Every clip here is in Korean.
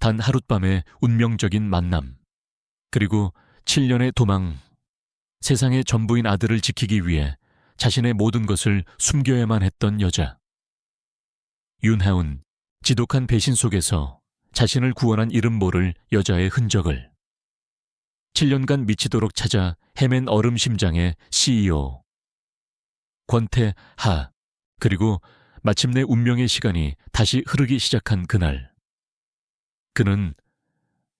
단 하룻밤의 운명적인 만남, 그리고 7년의 도망, 세상의 전부인 아들을 지키기 위해 자신의 모든 것을 숨겨야만 했던 여자. 윤하운, 지독한 배신 속에서 자신을 구원한 이름 모를 여자의 흔적을 7년간 미치도록 찾아 헤맨 얼음 심장의 CEO 권태하, 그리고 마침내 운명의 시간이 다시 흐르기 시작한 그날, 그는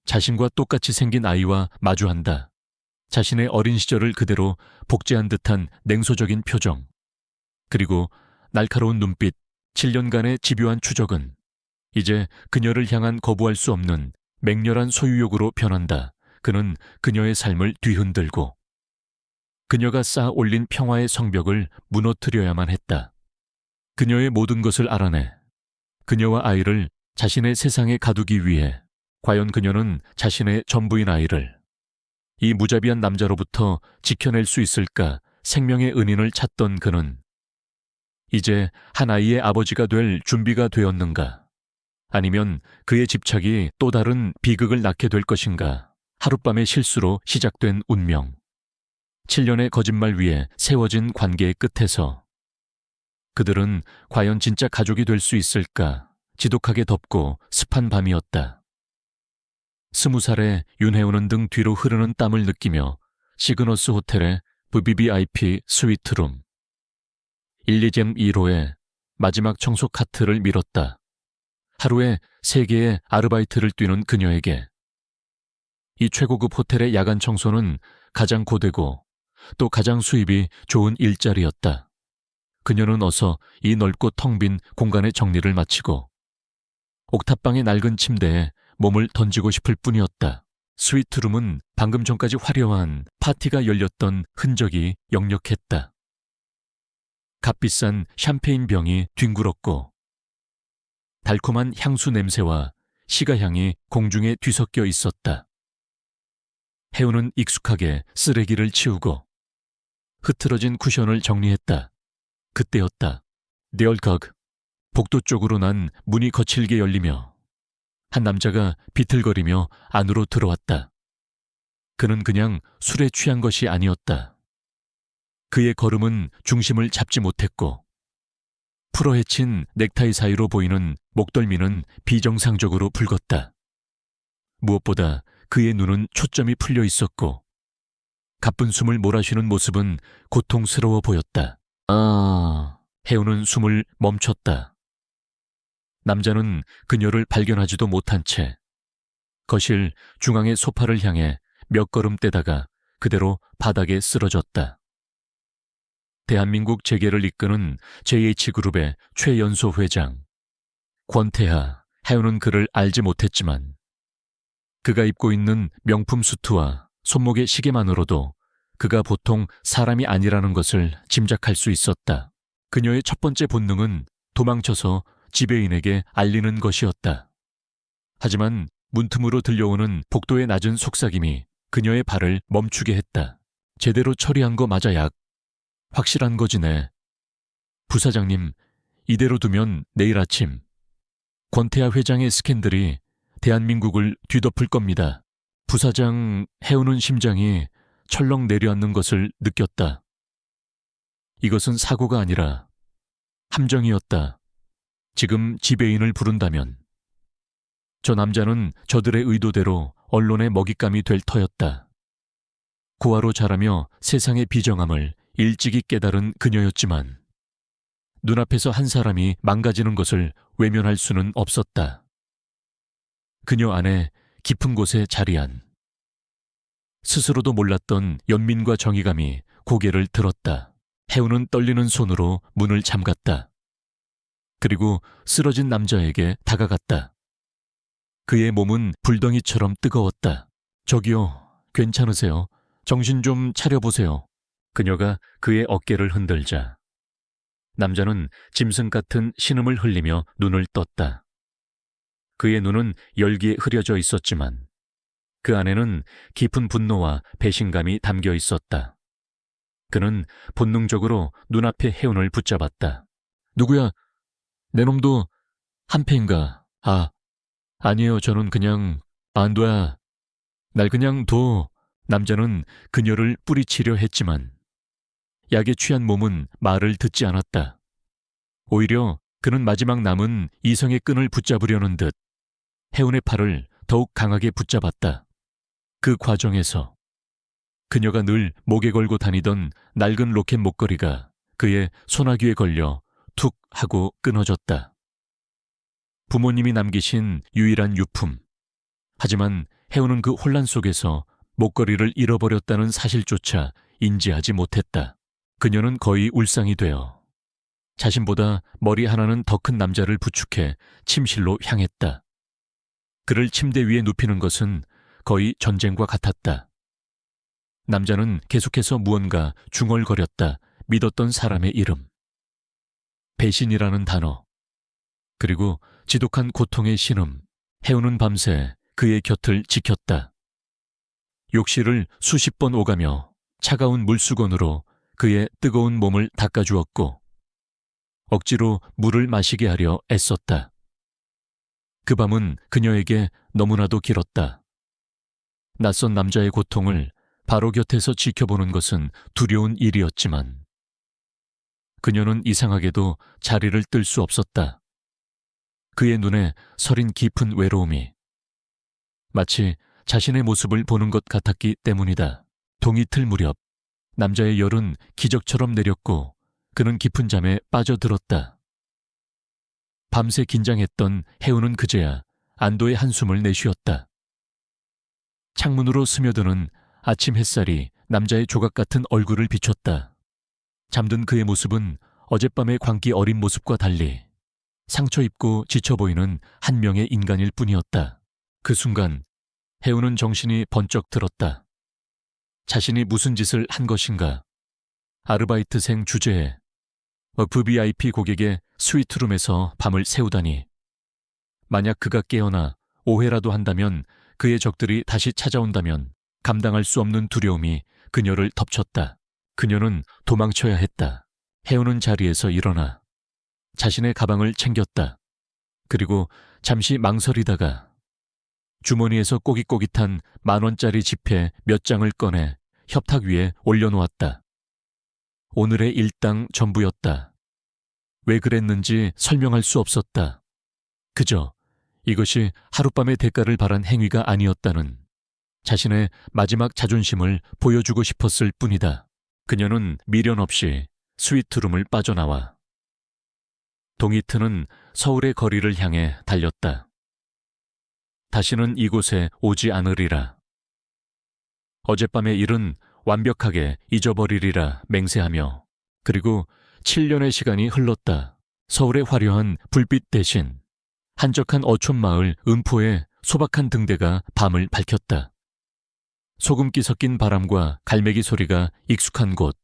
자신과 똑같이 생긴 아이와 마주한다. 자신의 어린 시절을 그대로 복제한 듯한 냉소적인 표정, 그리고 날카로운 눈빛, 7년간의 집요한 추적은 이제 그녀를 향한 거부할 수 없는 맹렬한 소유욕으로 변한다. 그는 그녀의 삶을 뒤흔들고 그녀가 쌓아 올린 평화의 성벽을 무너뜨려야만 했다. 그녀의 모든 것을 알아내 그녀와 아이를 자신의 세상에 가두기 위해 과연 그녀는 자신의 전부인 아이를 이 무자비한 남자로부터 지켜낼 수 있을까? 생명의 은인을 찾던 그는 이제 한 아이의 아버지가 될 준비가 되었는가? 아니면 그의 집착이 또 다른 비극을 낳게 될 것인가? 하룻밤의 실수로 시작된 운명. 7년의 거짓말 위에 세워진 관계의 끝에서 그들은 과연 진짜 가족이 될 수 있을까? 지독하게 덥고 습한 밤이었다. 20살의 윤혜우는 등 뒤로 흐르는 땀을 느끼며 시그너스 호텔의 VVIP 스위트룸 1,2잼2호의 마지막 청소 카트를 밀었다. 하루에 3개의 아르바이트를 뛰는 그녀에게 이 최고급 호텔의 야간 청소는 가장 고되고 또 가장 수입이 좋은 일자리였다. 그녀는 어서 이 넓고 텅 빈 공간의 정리를 마치고 옥탑방의 낡은 침대에 몸을 던지고 싶을 뿐이었다. 스위트룸은 방금 전까지 화려한 파티가 열렸던 흔적이 역력했다. 값비싼 샴페인 병이 뒹굴었고 달콤한 향수 냄새와 시가향이 공중에 뒤섞여 있었다. 혜우는 익숙하게 쓰레기를 치우고 흐트러진 쿠션을 정리했다. 그때였다. 네얼각 복도 쪽으로 난 문이 거칠게 열리며 한 남자가 비틀거리며 안으로 들어왔다. 그는 그냥 술에 취한 것이 아니었다. 그의 걸음은 중심을 잡지 못했고 풀어헤친 넥타이 사이로 보이는 목덜미는 비정상적으로 붉었다. 무엇보다 그의 눈은 초점이 풀려 있었고 가쁜 숨을 몰아쉬는 모습은 고통스러워 보였다. 혜우는 숨을 멈췄다. 남자는 그녀를 발견하지도 못한 채 거실 중앙의 소파를 향해 몇 걸음 떼다가 그대로 바닥에 쓰러졌다. 대한민국 재계를 이끄는 JH그룹의 최연소 회장 권태하. 혜우는 그를 알지 못했지만 그가 입고 있는 명품 수트와 손목의 시계만으로도 그가 보통 사람이 아니라는 것을 짐작할 수 있었다. 그녀의 첫 번째 본능은 도망쳐서 지배인에게 알리는 것이었다. 하지만 문틈으로 들려오는 복도의 낮은 속삭임이 그녀의 발을 멈추게 했다. 제대로 처리한 거 맞아 약. 확실한 거지네. 부사장님, 이대로 두면 내일 아침 권태하 회장의 스캔들이 대한민국을 뒤덮을 겁니다. 부사장. 혜우는 심장이 철렁 내려앉는 것을 느꼈다. 이것은 사고가 아니라 함정이었다. 지금 지배인을 부른다면 저 남자는 저들의 의도대로 언론의 먹잇감이 될 터였다. 고아로 자라며 세상의 비정함을 일찍이 깨달은 그녀였지만 눈앞에서 한 사람이 망가지는 것을 외면할 수는 없었다. 그녀 안에 깊은 곳에 자리한 스스로도 몰랐던 연민과 정의감이 고개를 들었다. 혜우는 떨리는 손으로 문을 잠갔다. 그리고 쓰러진 남자에게 다가갔다. 그의 몸은 불덩이처럼 뜨거웠다. 저기요, 괜찮으세요? 정신 좀 차려보세요. 그녀가 그의 어깨를 흔들자 남자는 짐승 같은 신음을 흘리며 눈을 떴다. 그의 눈은 열기에 흐려져 있었지만 그 안에는 깊은 분노와 배신감이 담겨 있었다. 그는 본능적으로 눈앞의 혜운을 붙잡았다. 누구야? 내 놈도 한패인가? 아니에요. 저는 그냥 안 돼. 날 그냥 둬. 남자는 그녀를 뿌리치려 했지만 약에 취한 몸은 말을 듣지 않았다. 오히려 그는 마지막 남은 이성의 끈을 붙잡으려는 듯 혜운의 팔을 더욱 강하게 붙잡았다. 그 과정에서 그녀가 늘 목에 걸고 다니던 낡은 로켓 목걸이가 그의 소나귀에 걸려 툭 하고 끊어졌다. 부모님이 남기신 유일한 유품. 하지만 혜운은 그 혼란 속에서 목걸이를 잃어버렸다는 사실조차 인지하지 못했다. 그녀는 거의 울상이 되어 자신보다 머리 하나는 더 큰 남자를 부축해 침실로 향했다. 그를 침대 위에 눕히는 것은 거의 전쟁과 같았다. 남자는 계속해서 무언가 중얼거렸다. 믿었던 사람의 이름. 배신이라는 단어. 그리고 지독한 고통의 신음. 혜운은 밤새 그의 곁을 지켰다. 욕실을 수십 번 오가며 차가운 물수건으로 그의 뜨거운 몸을 닦아주었고 억지로 물을 마시게 하려 애썼다. 그 밤은 그녀에게 너무나도 길었다. 낯선 남자의 고통을 바로 곁에서 지켜보는 것은 두려운 일이었지만 그녀는 이상하게도 자리를 뜰 수 없었다. 그의 눈에 서린 깊은 외로움이 마치 자신의 모습을 보는 것 같았기 때문이다. 동이틀 무렵 남자의 열은 기적처럼 내렸고 그는 깊은 잠에 빠져들었다. 밤새 긴장했던 혜운은 그제야 안도의 한숨을 내쉬었다. 창문으로 스며드는 아침 햇살이 남자의 조각 같은 얼굴을 비췄다. 잠든 그의 모습은 어젯밤의 광기 어린 모습과 달리 상처 입고 지쳐 보이는 한 명의 인간일 뿐이었다. 그 순간 혜운은 정신이 번쩍 들었다. 자신이 무슨 짓을 한 것인가. 아르바이트생 주제에 VIP 고객의 스위트룸에서 밤을 새우다니. 만약 그가 깨어나 오해라도 한다면, 그의 적들이 다시 찾아온다면 감당할 수 없는 두려움이 그녀를 덮쳤다. 그녀는 도망쳐야 했다. 혜운은 자리에서 일어나 자신의 가방을 챙겼다. 그리고 잠시 망설이다가 주머니에서 꼬깃꼬깃한 10,000원짜리 지폐 몇 장을 꺼내 협탁 위에 올려놓았다. 오늘의 일당 전부였다. 왜 그랬는지 설명할 수 없었다. 그저 이것이 하룻밤의 대가를 바란 행위가 아니었다는 자신의 마지막 자존심을 보여주고 싶었을 뿐이다. 그녀는 미련 없이 스위트룸을 빠져나와 동이 트는 서울의 거리를 향해 달렸다. 다시는 이곳에 오지 않으리라. 어젯밤의 일은 완벽하게 잊어버리리라 맹세하며, 그리고 7년의 시간이 흘렀다. 서울의 화려한 불빛 대신 한적한 어촌마을 음포의 소박한 등대가 밤을 밝혔다. 소금기 섞인 바람과 갈매기 소리가 익숙한 곳.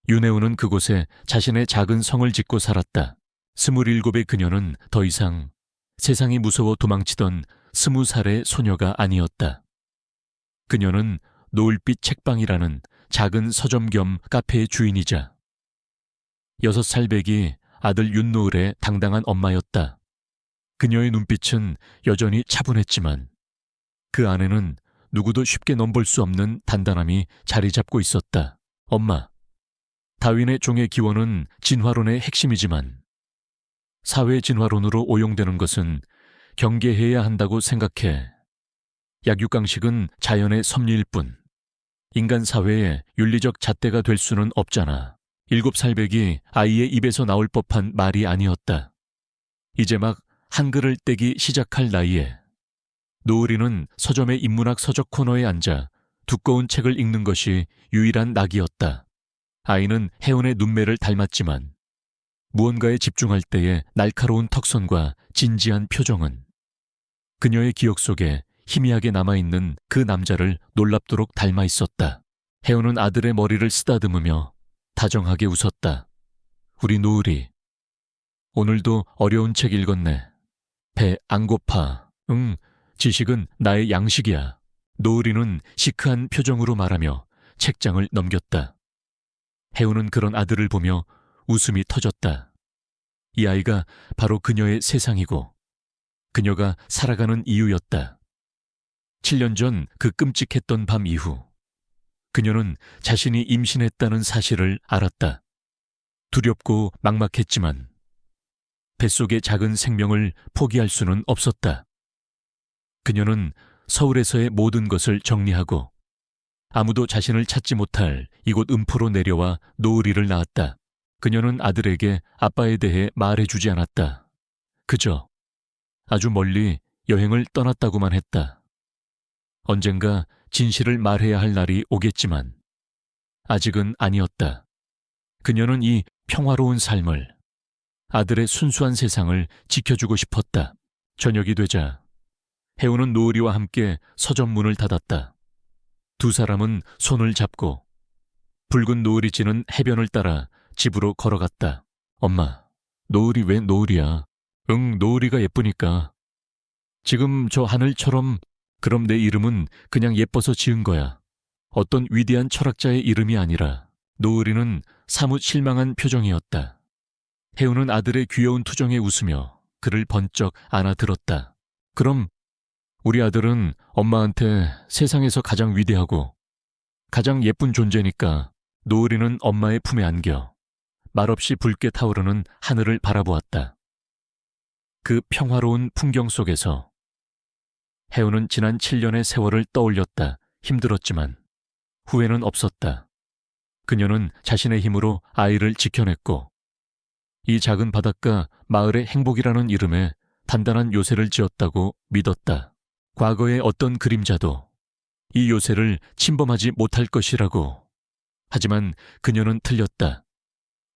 윤혜운은 그곳에 자신의 작은 성을 짓고 살았다. 27의 그녀는 더 이상 세상이 무서워 도망치던 20살의 소녀가 아니었다. 그녀는 노을빛 책방이라는 작은 서점 겸 카페의 주인이자 6살 배기 아들 윤노을의 당당한 엄마였다. 그녀의 눈빛은 여전히 차분했지만 그 안에는 누구도 쉽게 넘볼 수 없는 단단함이 자리 잡고 있었다. 엄마. 다윈의 종의 기원은 진화론의 핵심이지만 사회 진화론으로 오용되는 것은 경계해야 한다고 생각해. 약육강식은 자연의 섭리일 뿐 인간 사회의 윤리적 잣대가 될 수는 없잖아. 7살 배기 아이의 입에서 나올 법한 말이 아니었다. 이제 막 한글을 떼기 시작할 나이에 노을이는 서점의 인문학 서적 코너에 앉아 두꺼운 책을 읽는 것이 유일한 낙이었다. 아이는 혜운의 눈매를 닮았지만 무언가에 집중할 때의 날카로운 턱선과 진지한 표정은 그녀의 기억 속에 희미하게 남아있는 그 남자를 놀랍도록 닮아 있었다. 혜운은 아들의 머리를 쓰다듬으며 다정하게 웃었다. 우리 노을이 오늘도 어려운 책 읽었네. 배 안 고파. 응, 지식은 나의 양식이야. 노을이는 시크한 표정으로 말하며 책장을 넘겼다. 혜운은 그런 아들을 보며 웃음이 터졌다. 이 아이가 바로 그녀의 세상이고 그녀가 살아가는 이유였다. 7년 전 그 끔찍했던 밤 이후 그녀는 자신이 임신했다는 사실을 알았다. 두렵고 막막했지만 뱃속의 작은 생명을 포기할 수는 없었다. 그녀는 서울에서의 모든 것을 정리하고 아무도 자신을 찾지 못할 이곳 음포로 내려와 노을이를 낳았다. 그녀는 아들에게 아빠에 대해 말해주지 않았다. 그저 아주 멀리 여행을 떠났다고만 했다. 언젠가 진실을 말해야 할 날이 오겠지만 아직은 아니었다. 그녀는 이 평화로운 삶을, 아들의 순수한 세상을 지켜주고 싶었다. 저녁이 되자 해우는 노을이와 함께 서점문을 닫았다. 두 사람은 손을 잡고 붉은 노을이 지는 해변을 따라 집으로 걸어갔다. 엄마, 노을이 왜 노을이야? 응, 노을이가 예쁘니까. 지금 저 하늘처럼. 그럼 내 이름은 그냥 예뻐서 지은 거야. 어떤 위대한 철학자의 이름이 아니라. 노을이는 사뭇 실망한 표정이었다. 해우는 아들의 귀여운 투정에 웃으며 그를 번쩍 안아들었다. 그럼 우리 아들은 엄마한테 세상에서 가장 위대하고 가장 예쁜 존재니까 노을이는 엄마의 품에 안겨 말없이 붉게 타오르는 하늘을 바라보았다. 그 평화로운 풍경 속에서 해우는 지난 7년의 세월을 떠올렸다. 힘들었지만 후회는 없었다. 그녀는 자신의 힘으로 아이를 지켜냈고 이 작은 바닷가 마을의 행복이라는 이름에 단단한 요새를 지었다고 믿었다. 과거의 어떤 그림자도 이 요새를 침범하지 못할 것이라고. 하지만 그녀는 틀렸다.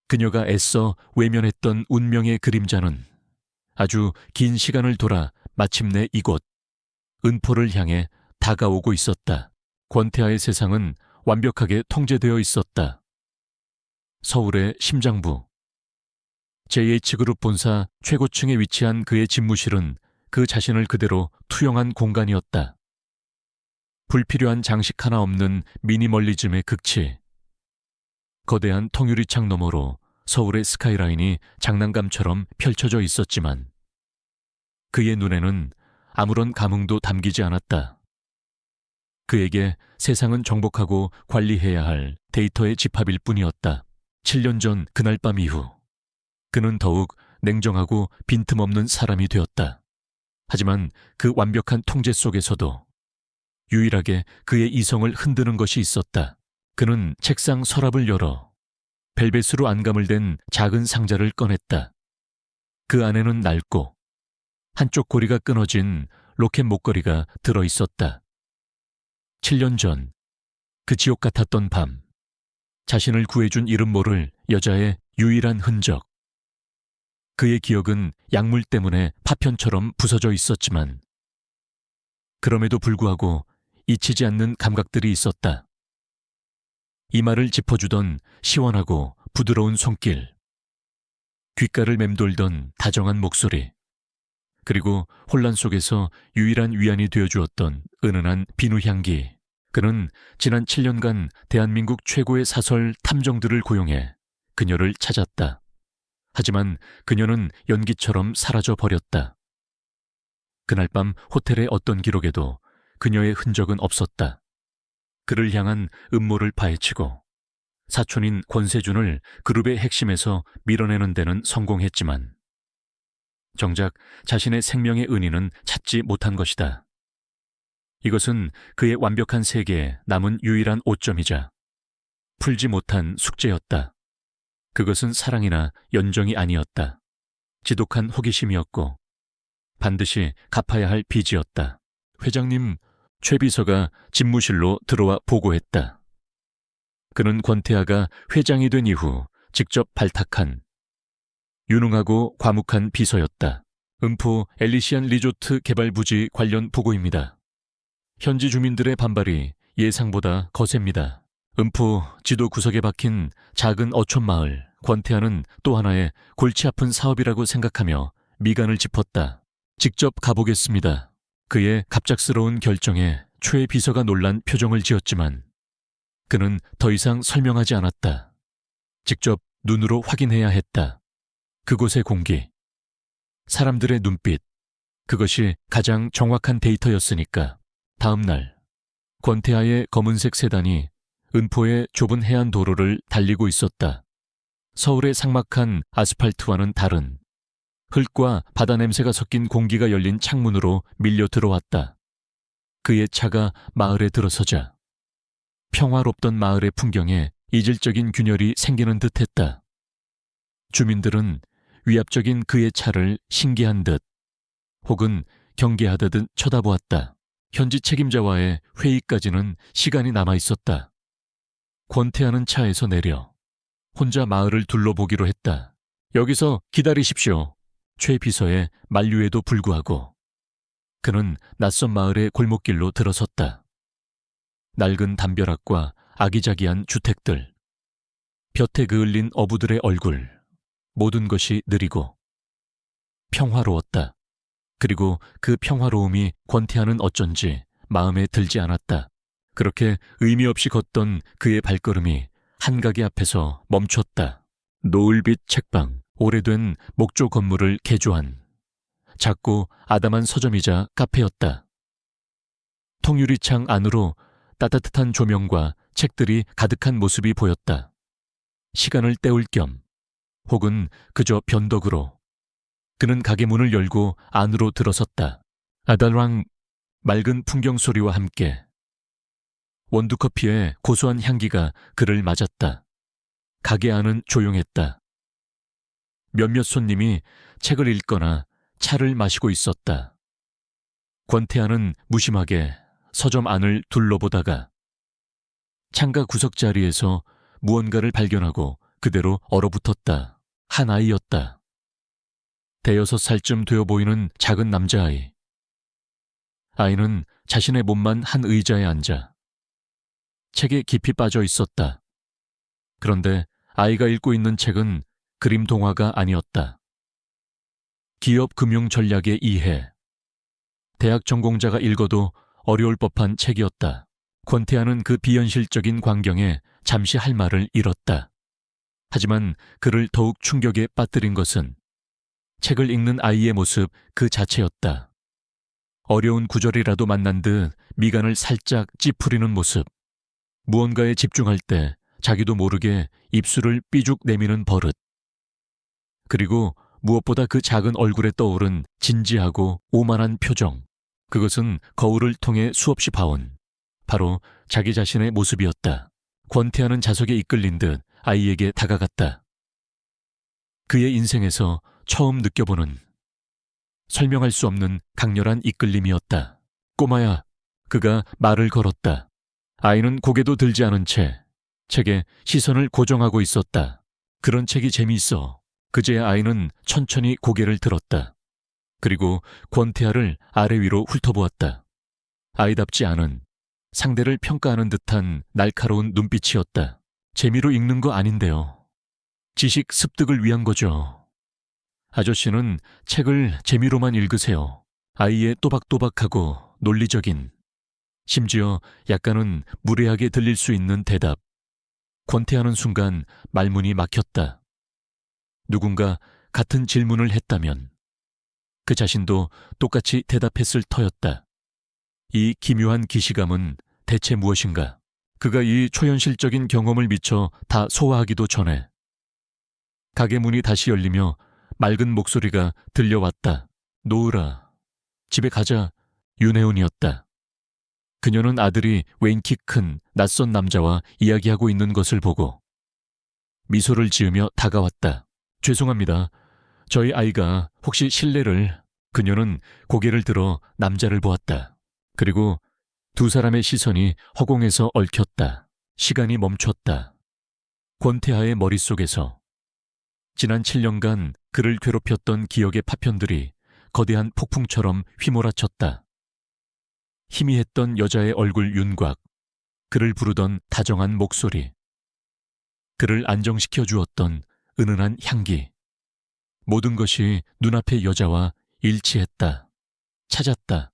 그녀가 애써 외면했던 운명의 그림자는 아주 긴 시간을 돌아 마침내 이곳 은포를 향해 다가오고 있었다. 권태하의 세상은 완벽하게 통제되어 있었다. 서울의 심장부 JH그룹 본사 최고층에 위치한 그의 집무실은 그 자신을 그대로 투영한 공간이었다. 불필요한 장식 하나 없는 미니멀리즘의 극치. 거대한 통유리창 너머로 서울의 스카이라인이 장난감처럼 펼쳐져 있었지만 그의 눈에는 아무런 감흥도 담기지 않았다. 그에게 세상은 정복하고 관리해야 할 데이터의 집합일 뿐이었다. 7년 전 그날 밤 이후 그는 더욱 냉정하고 빈틈없는 사람이 되었다. 하지만 그 완벽한 통제 속에서도 유일하게 그의 이성을 흔드는 것이 있었다. 그는 책상 서랍을 열어 벨벳으로 안감을 댄 작은 상자를 꺼냈다. 그 안에는 낡고 한쪽 고리가 끊어진 로켓 목걸이가 들어있었다. 7년 전 그 지옥 같았던 밤, 자신을 구해준 이름 모를 여자의 유일한 흔적. 그의 기억은 약물 때문에 파편처럼 부서져 있었지만 그럼에도 불구하고 잊히지 않는 감각들이 있었다. 이마를 짚어주던 시원하고 부드러운 손길, 귓가를 맴돌던 다정한 목소리, 그리고 혼란 속에서 유일한 위안이 되어주었던 은은한 비누 향기. 그는 지난 7년간 대한민국 최고의 사설 탐정들을 고용해 그녀를 찾았다. 하지만 그녀는 연기처럼 사라져 버렸다. 그날 밤 호텔의 어떤 기록에도 그녀의 흔적은 없었다. 그를 향한 음모를 파헤치고 사촌인 권세준을 그룹의 핵심에서 밀어내는 데는 성공했지만 정작 자신의 생명의 은인은 찾지 못한 것이다. 이것은 그의 완벽한 세계에 남은 유일한 오점이자 풀지 못한 숙제였다. 그것은 사랑이나 연정이 아니었다. 지독한 호기심이었고 반드시 갚아야 할 빚이었다. 회장님, 최 비서가 집무실로 들어와 보고했다. 그는 권태하가 회장이 된 이후 직접 발탁한 유능하고 과묵한 비서였다. 음포 엘리시안 리조트 개발 부지 관련 보고입니다. 현지 주민들의 반발이 예상보다 거셉니다. 음포 지도 구석에 박힌 작은 어촌 마을, 권태하는 또 하나의 골치 아픈 사업이라고 생각하며 미간을 짚었다. 직접 가보겠습니다. 그의 갑작스러운 결정에 최 비서가 놀란 표정을 지었지만 그는 더 이상 설명하지 않았다. 직접 눈으로 확인해야 했다. 그곳의 공기, 사람들의 눈빛, 그것이 가장 정확한 데이터였으니까. 다음 날 권태하의 검은색 세단이 은포의 좁은 해안 도로를 달리고 있었다. 서울의 삭막한 아스팔트와는 다른 흙과 바다 냄새가 섞인 공기가 열린 창문으로 밀려 들어왔다. 그의 차가 마을에 들어서자 평화롭던 마을의 풍경에 이질적인 균열이 생기는 듯했다. 주민들은 위압적인 그의 차를 신기한 듯 혹은 경계하듯 쳐다보았다. 현지 책임자와의 회의까지는 시간이 남아 있었다. 권태하는 차에서 내려 혼자 마을을 둘러보기로 했다. 여기서 기다리십시오. 최 비서의 만류에도 불구하고 그는 낯선 마을의 골목길로 들어섰다. 낡은 담벼락과 아기자기한 주택들, 볕에 그을린 어부들의 얼굴, 모든 것이 느리고 평화로웠다. 그리고 그 평화로움이 권태하는 어쩐지 마음에 들지 않았다. 그렇게 의미 없이 걷던 그의 발걸음이 한 가게 앞에서 멈췄다. 노을빛 책방, 오래된 목조 건물을 개조한 작고 아담한 서점이자 카페였다. 통유리창 안으로 따뜻한 조명과 책들이 가득한 모습이 보였다. 시간을 때울 겸 혹은 그저 변덕으로 그는 가게 문을 열고 안으로 들어섰다. 아달랑 맑은 풍경 소리와 함께 원두커피의 고소한 향기가 그를 맞았다. 가게 안은 조용했다. 몇몇 손님이 책을 읽거나 차를 마시고 있었다. 권태하는 무심하게 서점 안을 둘러보다가 창가 구석자리에서 무언가를 발견하고 그대로 얼어붙었다. 한 아이였다. 5살쯤 되어 보이는 작은 남자아이. 아이는 자신의 몸만 한 의자에 앉아 책에 깊이 빠져 있었다. 그런데 아이가 읽고 있는 책은 그림 동화가 아니었다. 기업 금융 전략의 이해. 대학 전공자가 읽어도 어려울 법한 책이었다. 권태하는 그 비현실적인 광경에 잠시 할 말을 잃었다. 하지만 그를 더욱 충격에 빠뜨린 것은 책을 읽는 아이의 모습 그 자체였다. 어려운 구절이라도 만난 듯 미간을 살짝 찌푸리는 모습. 무언가에 집중할 때 자기도 모르게 입술을 삐죽 내미는 버릇. 그리고 무엇보다 그 작은 얼굴에 떠오른 진지하고 오만한 표정. 그것은 거울을 통해 수없이 봐온 바로 자기 자신의 모습이었다. 권태하는 자석에 이끌린 듯 아이에게 다가갔다. 그의 인생에서 처음 느껴보는 설명할 수 없는 강렬한 이끌림이었다. 꼬마야, 그가 말을 걸었다. 아이는 고개도 들지 않은 채 책에 시선을 고정하고 있었다. 그런 책이 재미있어. 그제야 아이는 천천히 고개를 들었다. 그리고 권태하를 아래 위로 훑어보았다. 아이답지 않은 상대를 평가하는 듯한 날카로운 눈빛이었다. 재미로 읽는 거 아닌데요. 지식 습득을 위한 거죠. 아저씨는 책을 재미로만 읽으세요. 아이의 또박또박하고 논리적인, 심지어 약간은 무례하게 들릴 수 있는 대답. 권태하는 순간 말문이 막혔다. 누군가 같은 질문을 했다면 그 자신도 똑같이 대답했을 터였다. 이 기묘한 기시감은 대체 무엇인가? 그가 이 초현실적인 경험을 미처 다 소화하기도 전에 가게 문이 다시 열리며 맑은 목소리가 들려왔다. 노을아, 집에 가자. 윤혜운이었다. 그녀는 아들이 웬 키 큰 낯선 남자와 이야기하고 있는 것을 보고 미소를 지으며 다가왔다. 죄송합니다. 저희 아이가 혹시 실례를... 그녀는 고개를 들어 남자를 보았다. 그리고 두 사람의 시선이 허공에서 얽혔다. 시간이 멈췄다. 권태하의 머릿속에서 지난 7년간 그를 괴롭혔던 기억의 파편들이 거대한 폭풍처럼 휘몰아쳤다. 희미했던 여자의 얼굴 윤곽, 그를 부르던 다정한 목소리, 그를 안정시켜 주었던 은은한 향기. 모든 것이 눈앞의 여자와 일치했다. 찾았다.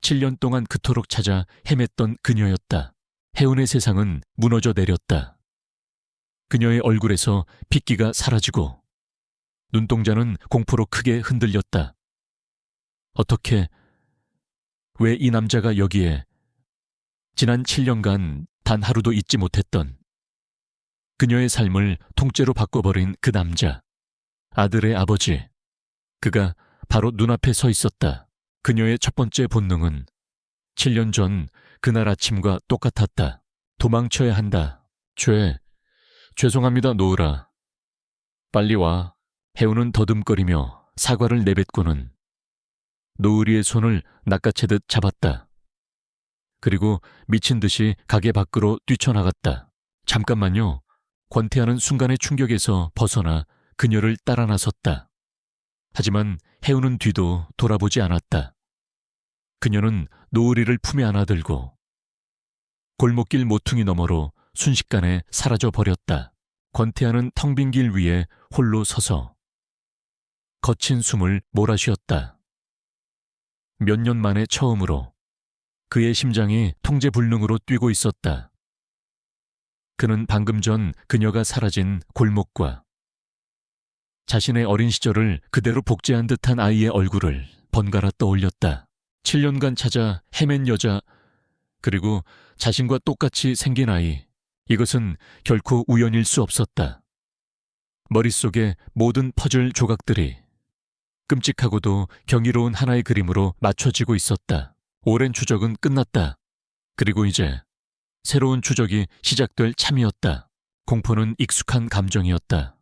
7년 동안 그토록 찾아 헤맸던 그녀였다. 혜운의 세상은 무너져 내렸다. 그녀의 얼굴에서 핏기가 사라지고 눈동자는 공포로 크게 흔들렸다. 어떻게, 왜 이 남자가 여기에, 지난 7년간 단 하루도 잊지 못했던 그녀의 삶을 통째로 바꿔버린 그 남자, 아들의 아버지. 그가 바로 눈앞에 서 있었다. 그녀의 첫 번째 본능은 7년 전 그날 아침과 똑같았다. 도망쳐야 한다. 죄송합니다, 노으라. 빨리 와. 해우는 더듬거리며 사과를 내뱉고는 노으리의 손을 낚아채듯 잡았다. 그리고 미친 듯이 가게 밖으로 뛰쳐나갔다. 잠깐만요. 권태하는 순간의 충격에서 벗어나 그녀를 따라 나섰다. 하지만 해우는 뒤도 돌아보지 않았다. 그녀는 노으리를 품에 안아들고 골목길 모퉁이 너머로 순식간에 사라져 버렸다. 권태하는 텅 빈 길 위에 홀로 서서 거친 숨을 몰아쉬었다. 몇 년 만에 처음으로 그의 심장이 통제불능으로 뛰고 있었다. 그는 방금 전 그녀가 사라진 골목과 자신의 어린 시절을 그대로 복제한 듯한 아이의 얼굴을 번갈아 떠올렸다. 7년간 찾아 헤맨 여자, 그리고 자신과 똑같이 생긴 아이. 이것은 결코 우연일 수 없었다. 머릿속에 모든 퍼즐 조각들이 끔찍하고도 경이로운 하나의 그림으로 맞춰지고 있었다. 오랜 추적은 끝났다. 그리고 이제 새로운 추적이 시작될 참이었다. 공포는 익숙한 감정이었다.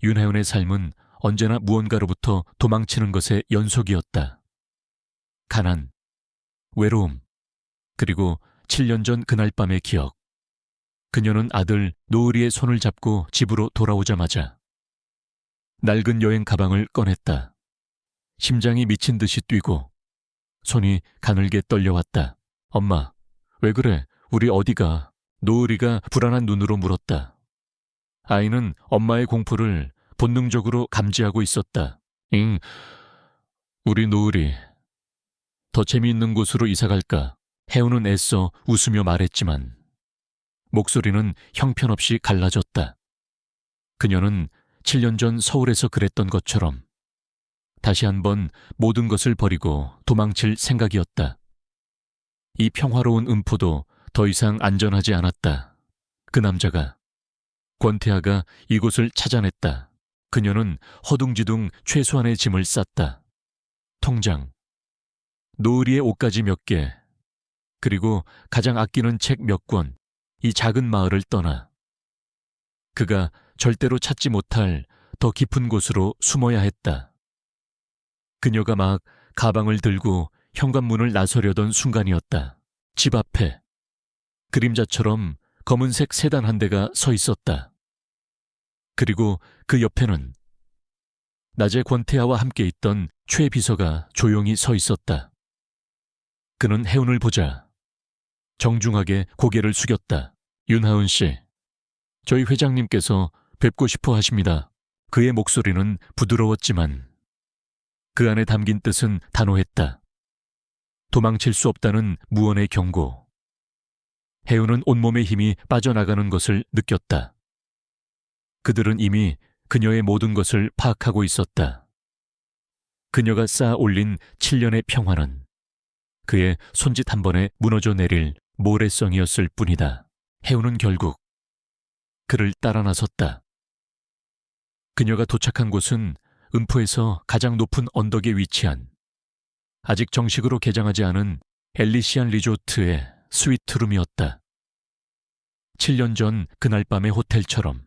윤혜원의 삶은 언제나 무언가로부터 도망치는 것의 연속이었다. 가난, 외로움, 그리고 7년 전 그날 밤의 기억. 그녀는 아들 노으리의 손을 잡고 집으로 돌아오자마자 낡은 여행 가방을 꺼냈다. 심장이 미친 듯이 뛰고 손이 가늘게 떨려왔다. 엄마, 왜 그래? 우리 어디가? 노으리가 불안한 눈으로 물었다. 아이는 엄마의 공포를 본능적으로 감지하고 있었다. 우리 노으리. 더 재미있는 곳으로 이사갈까? 해우는 애써 웃으며 말했지만 목소리는 형편없이 갈라졌다. 그녀는 7년 전 서울에서 그랬던 것처럼 다시 한번 모든 것을 버리고 도망칠 생각이었다. 이 평화로운 음포도 더 이상 안전하지 않았다. 그 남자가, 권태하가 이곳을 찾아냈다. 그녀는 허둥지둥 최소한의 짐을 쌌다. 통장, 노으리의 옷가지 몇 개, 그리고 가장 아끼는 책 몇 권, 이 작은 마을을 떠나 그가 절대로 찾지 못할 더 깊은 곳으로 숨어야 했다. 그녀가 막 가방을 들고 현관문을 나서려던 순간이었다. 집 앞에 그림자처럼 검은색 세단 한 대가 서 있었다. 그리고 그 옆에는 낮에 권태하와 함께 있던 최 비서가 조용히 서 있었다. 그는 해운을 보자 정중하게 고개를 숙였다. 윤하은 씨, 저희 회장님께서 뵙고 싶어 하십니다. 그의 목소리는 부드러웠지만 그 안에 담긴 뜻은 단호했다. 도망칠 수 없다는 무언의 경고. 해운은 온몸의 힘이 빠져나가는 것을 느꼈다. 그들은 이미 그녀의 모든 것을 파악하고 있었다. 그녀가 쌓아 올린 7년의 평화는 그의 손짓 한 번에 무너져 내릴 모래성이었을 뿐이다. 해운은 결국 그를 따라 나섰다. 그녀가 도착한 곳은 음포에서 가장 높은 언덕에 위치한 아직 정식으로 개장하지 않은 엘리시안 리조트의 스위트룸이었다. 7년 전 그날 밤의 호텔처럼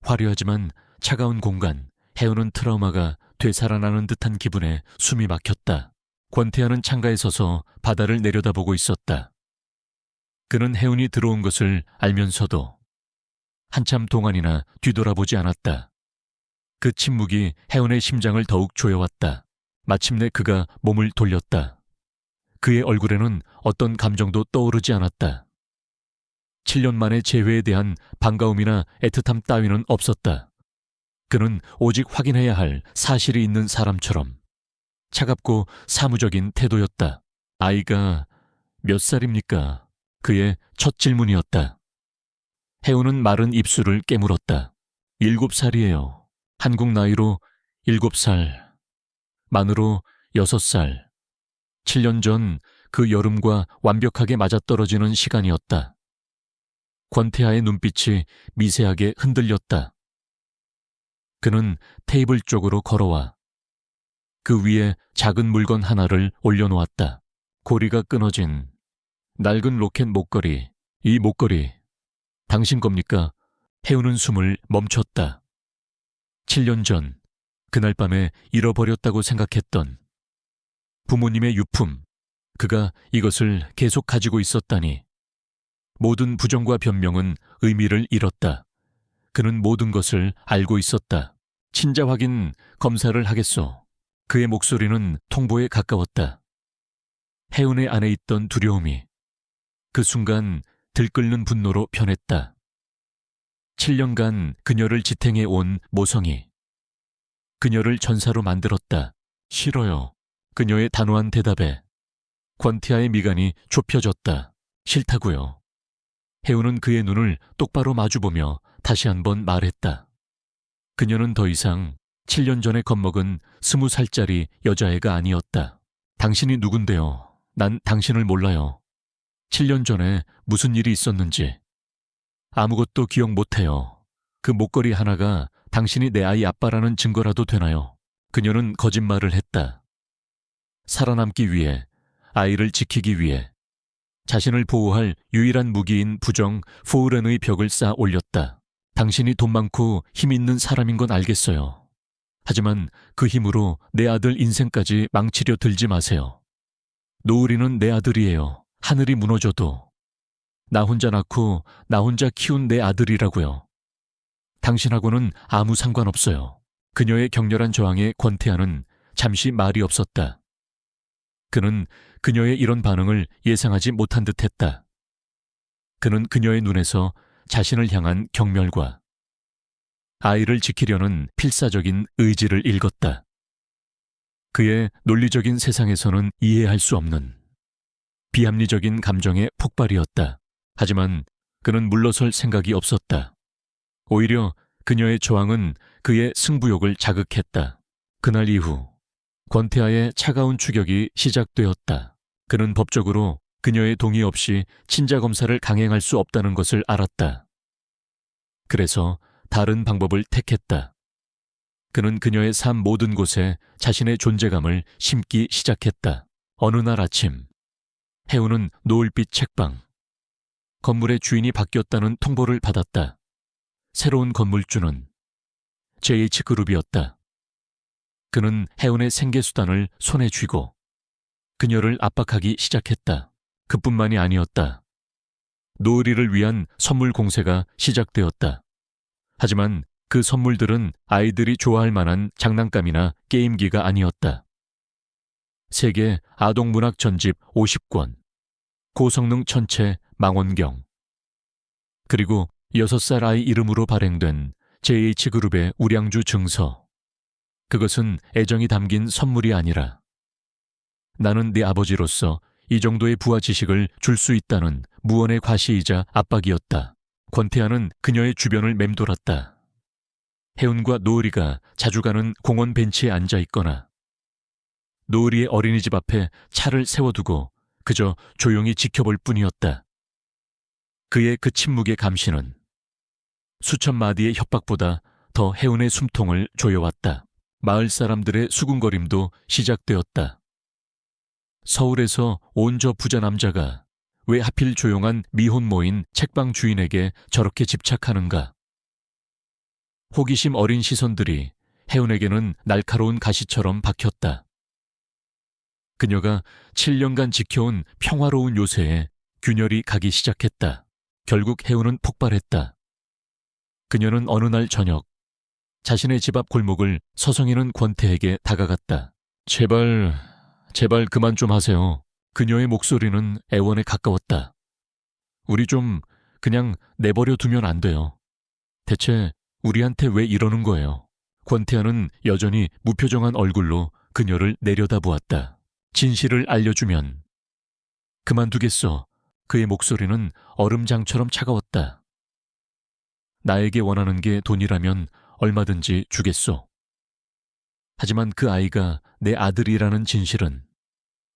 화려하지만 차가운 공간, 해오는 트라우마가 되살아나는 듯한 기분에 숨이 막혔다. 권태하는 창가에 서서 바다를 내려다보고 있었다. 그는 해운이 들어온 것을 알면서도 한참 동안이나 뒤돌아보지 않았다. 그 침묵이 해운의 심장을 더욱 조여왔다. 마침내 그가 몸을 돌렸다. 그의 얼굴에는 어떤 감정도 떠오르지 않았다. 7년 만의 재회에 대한 반가움이나 애틋함 따위는 없었다. 그는 오직 확인해야 할 사실이 있는 사람처럼 차갑고 사무적인 태도였다. 아이가 몇 살입니까? 그의 첫 질문이었다. 해운은 마른 입술을 깨물었다. 7살이에요. 한국 나이로 7살, 만으로 6살. 7년 전 그 여름과 완벽하게 맞아떨어지는 시간이었다. 권태하의 눈빛이 미세하게 흔들렸다. 그는 테이블 쪽으로 걸어와 그 위에 작은 물건 하나를 올려놓았다. 고리가 끊어진 낡은 로켓 목걸이. 이 목걸이 당신 겁니까? 해우는 숨을 멈췄다. 7년 전 그날 밤에 잃어버렸다고 생각했던 부모님의 유품. 그가 이것을 계속 가지고 있었다니. 모든 부정과 변명은 의미를 잃었다. 그는 모든 것을 알고 있었다. 친자 확인 검사를 하겠소. 그의 목소리는 통보에 가까웠다. 해운의 안에 있던 두려움이 그 순간 들끓는 분노로 변했다. 7년간 그녀를 지탱해 온 모성이 그녀를 전사로 만들었다. 싫어요. 그녀의 단호한 대답에 권태하의 미간이 좁혀졌다. 싫다고요. 해운은 그의 눈을 똑바로 마주보며 다시 한번 말했다. 그녀는 더 이상 7년 전에 겁먹은 20살짜리 여자애가 아니었다. 당신이 누군데요? 난 당신을 몰라요. 7년 전에 무슨 일이 있었는지 아무것도 기억 못해요. 그 목걸이 하나가 당신이 내 아이 아빠라는 증거라도 되나요? 그녀는 거짓말을 했다. 살아남기 위해, 아이를 지키기 위해 자신을 보호할 유일한 무기인 부정 포우렌의 벽을 쌓아 올렸다. 당신이 돈 많고 힘 있는 사람인 건 알겠어요. 하지만 그 힘으로 내 아들 인생까지 망치려 들지 마세요. 노을이는 내 아들이에요. 하늘이 무너져도 나 혼자 낳고 나 혼자 키운 내 아들이라고요. 당신하고는 아무 상관없어요. 그녀의 격렬한 저항에 권태하는 잠시 말이 없었다. 그는 그녀의 이런 반응을 예상하지 못한 듯했다. 그는 그녀의 눈에서 자신을 향한 경멸과 아이를 지키려는 필사적인 의지를 읽었다. 그의 논리적인 세상에서는 이해할 수 없는 비합리적인 감정의 폭발이었다. 하지만 그는 물러설 생각이 없었다. 오히려 그녀의 저항은 그의 승부욕을 자극했다. 그날 이후 권태하의 차가운 추격이 시작되었다. 그는 법적으로 그녀의 동의 없이 친자 검사를 강행할 수 없다는 것을 알았다. 그래서 다른 방법을 택했다. 그는 그녀의 삶 모든 곳에 자신의 존재감을 심기 시작했다. 어느 날 아침, 해우는 노을빛 책방. 건물의 주인이 바뀌었다는 통보를 받았다. 새로운 건물주는 JH그룹이었다. 그는 해운의 생계수단을 손에 쥐고 그녀를 압박하기 시작했다. 그뿐만이 아니었다. 노을이를 위한 선물 공세가 시작되었다. 하지만 그 선물들은 아이들이 좋아할 만한 장난감이나 게임기가 아니었다. 세계 아동문학 전집 50권, 고성능 천체 망원경, 그리고 6살 아이 이름으로 발행된 JH그룹의 우량주 증서. 그것은 애정이 담긴 선물이 아니라 나는 네 아버지로서 이 정도의 부하 지식을 줄 수 있다는 무언의 과시이자 압박이었다. 권태하는 그녀의 주변을 맴돌았다. 해운과 노을이가 자주 가는 공원 벤치에 앉아 있거나 노을이의 어린이집 앞에 차를 세워두고 그저 조용히 지켜볼 뿐이었다. 그의 그 침묵의 감시는 수천 마디의 협박보다 더 해운의 숨통을 조여왔다. 마을 사람들의 수군거림도 시작되었다. 서울에서 온 저 부자 남자가 왜 하필 조용한 미혼모인 책방 주인에게 저렇게 집착하는가? 호기심 어린 시선들이 해운에게는 날카로운 가시처럼 박혔다. 그녀가 7년간 지켜온 평화로운 요새에 균열이 가기 시작했다. 결국 해운은 폭발했다. 그녀는 어느 날 저녁 자신의 집 앞 골목을 서성이는 권태에게 다가갔다. 제발 그만 좀 하세요. 그녀의 목소리는 애원에 가까웠다. 우리 좀 그냥 내버려 두면 안 돼요. 대체 우리한테 왜 이러는 거예요? 권태하는 여전히 무표정한 얼굴로 그녀를 내려다보았다. 진실을 알려주면 그만두겠어. 그의 목소리는 얼음장처럼 차가웠다. 나에게 원하는 게 돈이라면 얼마든지 주겠소. 하지만 그 아이가 내 아들이라는 진실은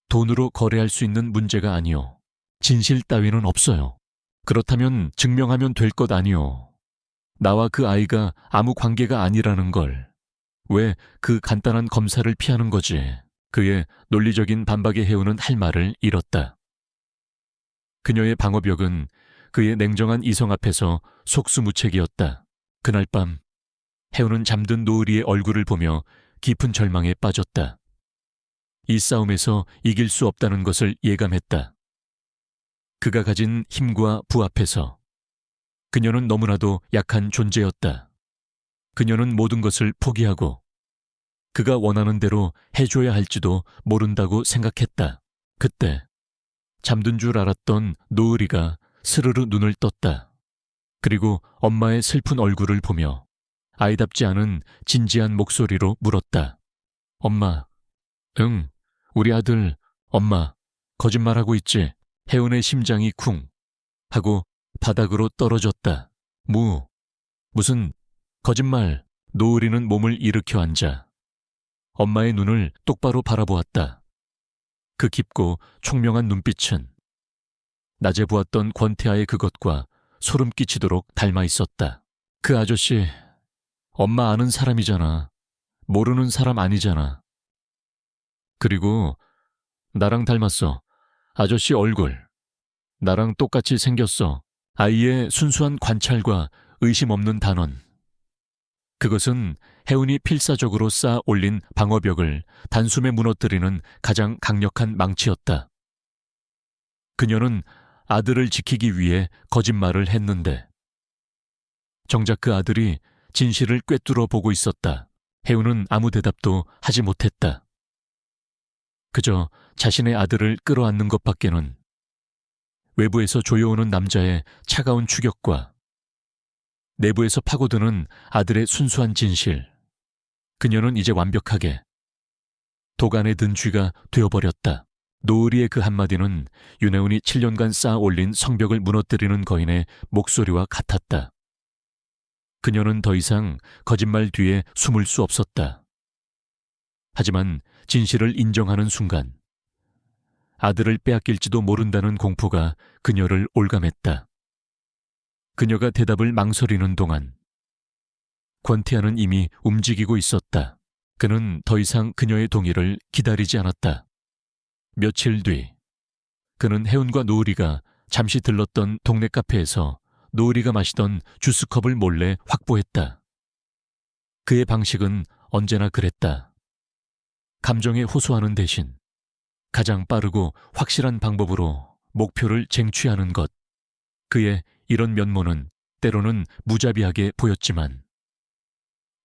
돈으로 거래할 수 있는 문제가 아니오. 진실 따위는 없어요. 그렇다면 증명하면 될 것 아니오. 나와 그 아이가 아무 관계가 아니라는 걸. 왜 그 간단한 검사를 피하는 거지? 그의 논리적인 반박에 해우는 할 말을 잃었다. 그녀의 방어벽은 그의 냉정한 이성 앞에서 속수무책이었다. 그날 밤 해우는 잠든 노을이의 얼굴을 보며 깊은 절망에 빠졌다. 이 싸움에서 이길 수 없다는 것을 예감했다. 그가 가진 힘과 부 앞에서 그녀는 너무나도 약한 존재였다. 그녀는 모든 것을 포기하고 그가 원하는 대로 해줘야 할지도 모른다고 생각했다. 그때 잠든 줄 알았던 노을이가 스르르 눈을 떴다. 그리고 엄마의 슬픈 얼굴을 보며 아이답지 않은 진지한 목소리로 물었다. 엄마, 응, 우리 아들, 엄마, 거짓말하고 있지? 혜은의 심장이 쿵 하고 바닥으로 떨어졌다. 무슨 거짓말. 노을이는 몸을 일으켜 앉아 엄마의 눈을 똑바로 바라보았다. 그 깊고 총명한 눈빛은 낮에 보았던 권태아의 그것과 소름 끼치도록 닮아 있었다. 그 아저씨, 엄마 아는 사람이잖아. 모르는 사람 아니잖아. 그리고 나랑 닮았어. 아저씨 얼굴. 나랑 똑같이 생겼어. 아이의 순수한 관찰과 의심 없는 단언. 그것은 혜운이 필사적으로 쌓아 올린 방어벽을 단숨에 무너뜨리는 가장 강력한 망치였다. 그녀는 아들을 지키기 위해 거짓말을 했는데 정작 그 아들이 진실을 꿰뚫어 보고 있었다. 혜운은 아무 대답도 하지 못했다. 그저 자신의 아들을 끌어안는 것밖에는 외부에서 조여오는 남자의 차가운 추격과 내부에서 파고드는 아들의 순수한 진실. 그녀는 이제 완벽하게 도간에 든 쥐가 되어버렸다. 노을이의 그 한마디는 윤혜운이 7년간 쌓아 올린 성벽을 무너뜨리는 거인의 목소리와 같았다. 그녀는 더 이상 거짓말 뒤에 숨을 수 없었다. 하지만 진실을 인정하는 순간 아들을 빼앗길지도 모른다는 공포가 그녀를 올감했다. 그녀가 대답을 망설이는 동안 권태아는 이미 움직이고 있었다. 그는 더 이상 그녀의 동의를 기다리지 않았다. 며칠 뒤 그는 혜운과 노을이가 잠시 들렀던 동네 카페에서 노을이가 마시던 주스컵을 몰래 확보했다. 그의 방식은 언제나 그랬다. 감정에 호소하는 대신 가장 빠르고 확실한 방법으로 목표를 쟁취하는 것. 그의 이런 면모는 때로는 무자비하게 보였지만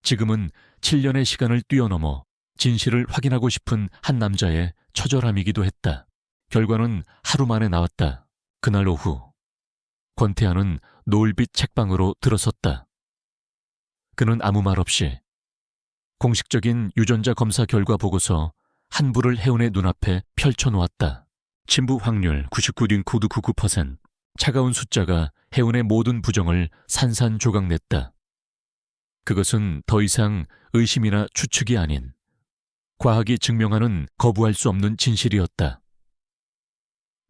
지금은 7년의 시간을 뛰어넘어 진실을 확인하고 싶은 한 남자의 처절함이기도 했다. 결과는 하루 만에 나왔다. 그날 오후 권태아는 노을빛 책방으로 들어섰다. 그는 아무 말 없이 공식적인 유전자 검사 결과 보고서 한 부를 혜운의 눈앞에 펼쳐놓았다. 침부 확률 99.999%. 차가운 숫자가 혜운의 모든 부정을 산산조각냈다. 그것은 더 이상 의심이나 추측이 아닌 과학이 증명하는 거부할 수 없는 진실이었다.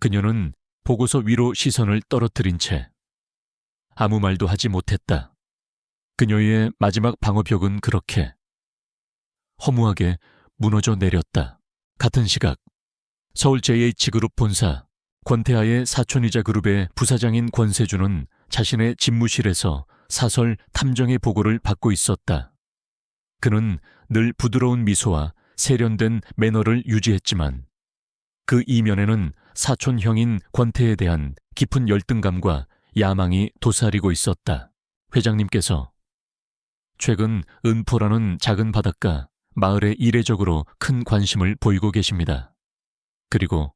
그녀는 보고서 위로 시선을 떨어뜨린 채 아무 말도 하지 못했다. 그녀의 마지막 방어벽은 그렇게 허무하게 무너져 내렸다. 같은 시각 서울 JH그룹 본사 권태아의 사촌이자 그룹의 부사장인 권세주는 자신의 집무실에서 사설 탐정의 보고를 받고 있었다. 그는 늘 부드러운 미소와 세련된 매너를 유지했지만 그 이면에는 사촌 형인 권태에 대한 깊은 열등감과 야망이 도사리고 있었다. 회장님께서 최근 은포라는 작은 바닷가 마을에 이례적으로 큰 관심을 보이고 계십니다. 그리고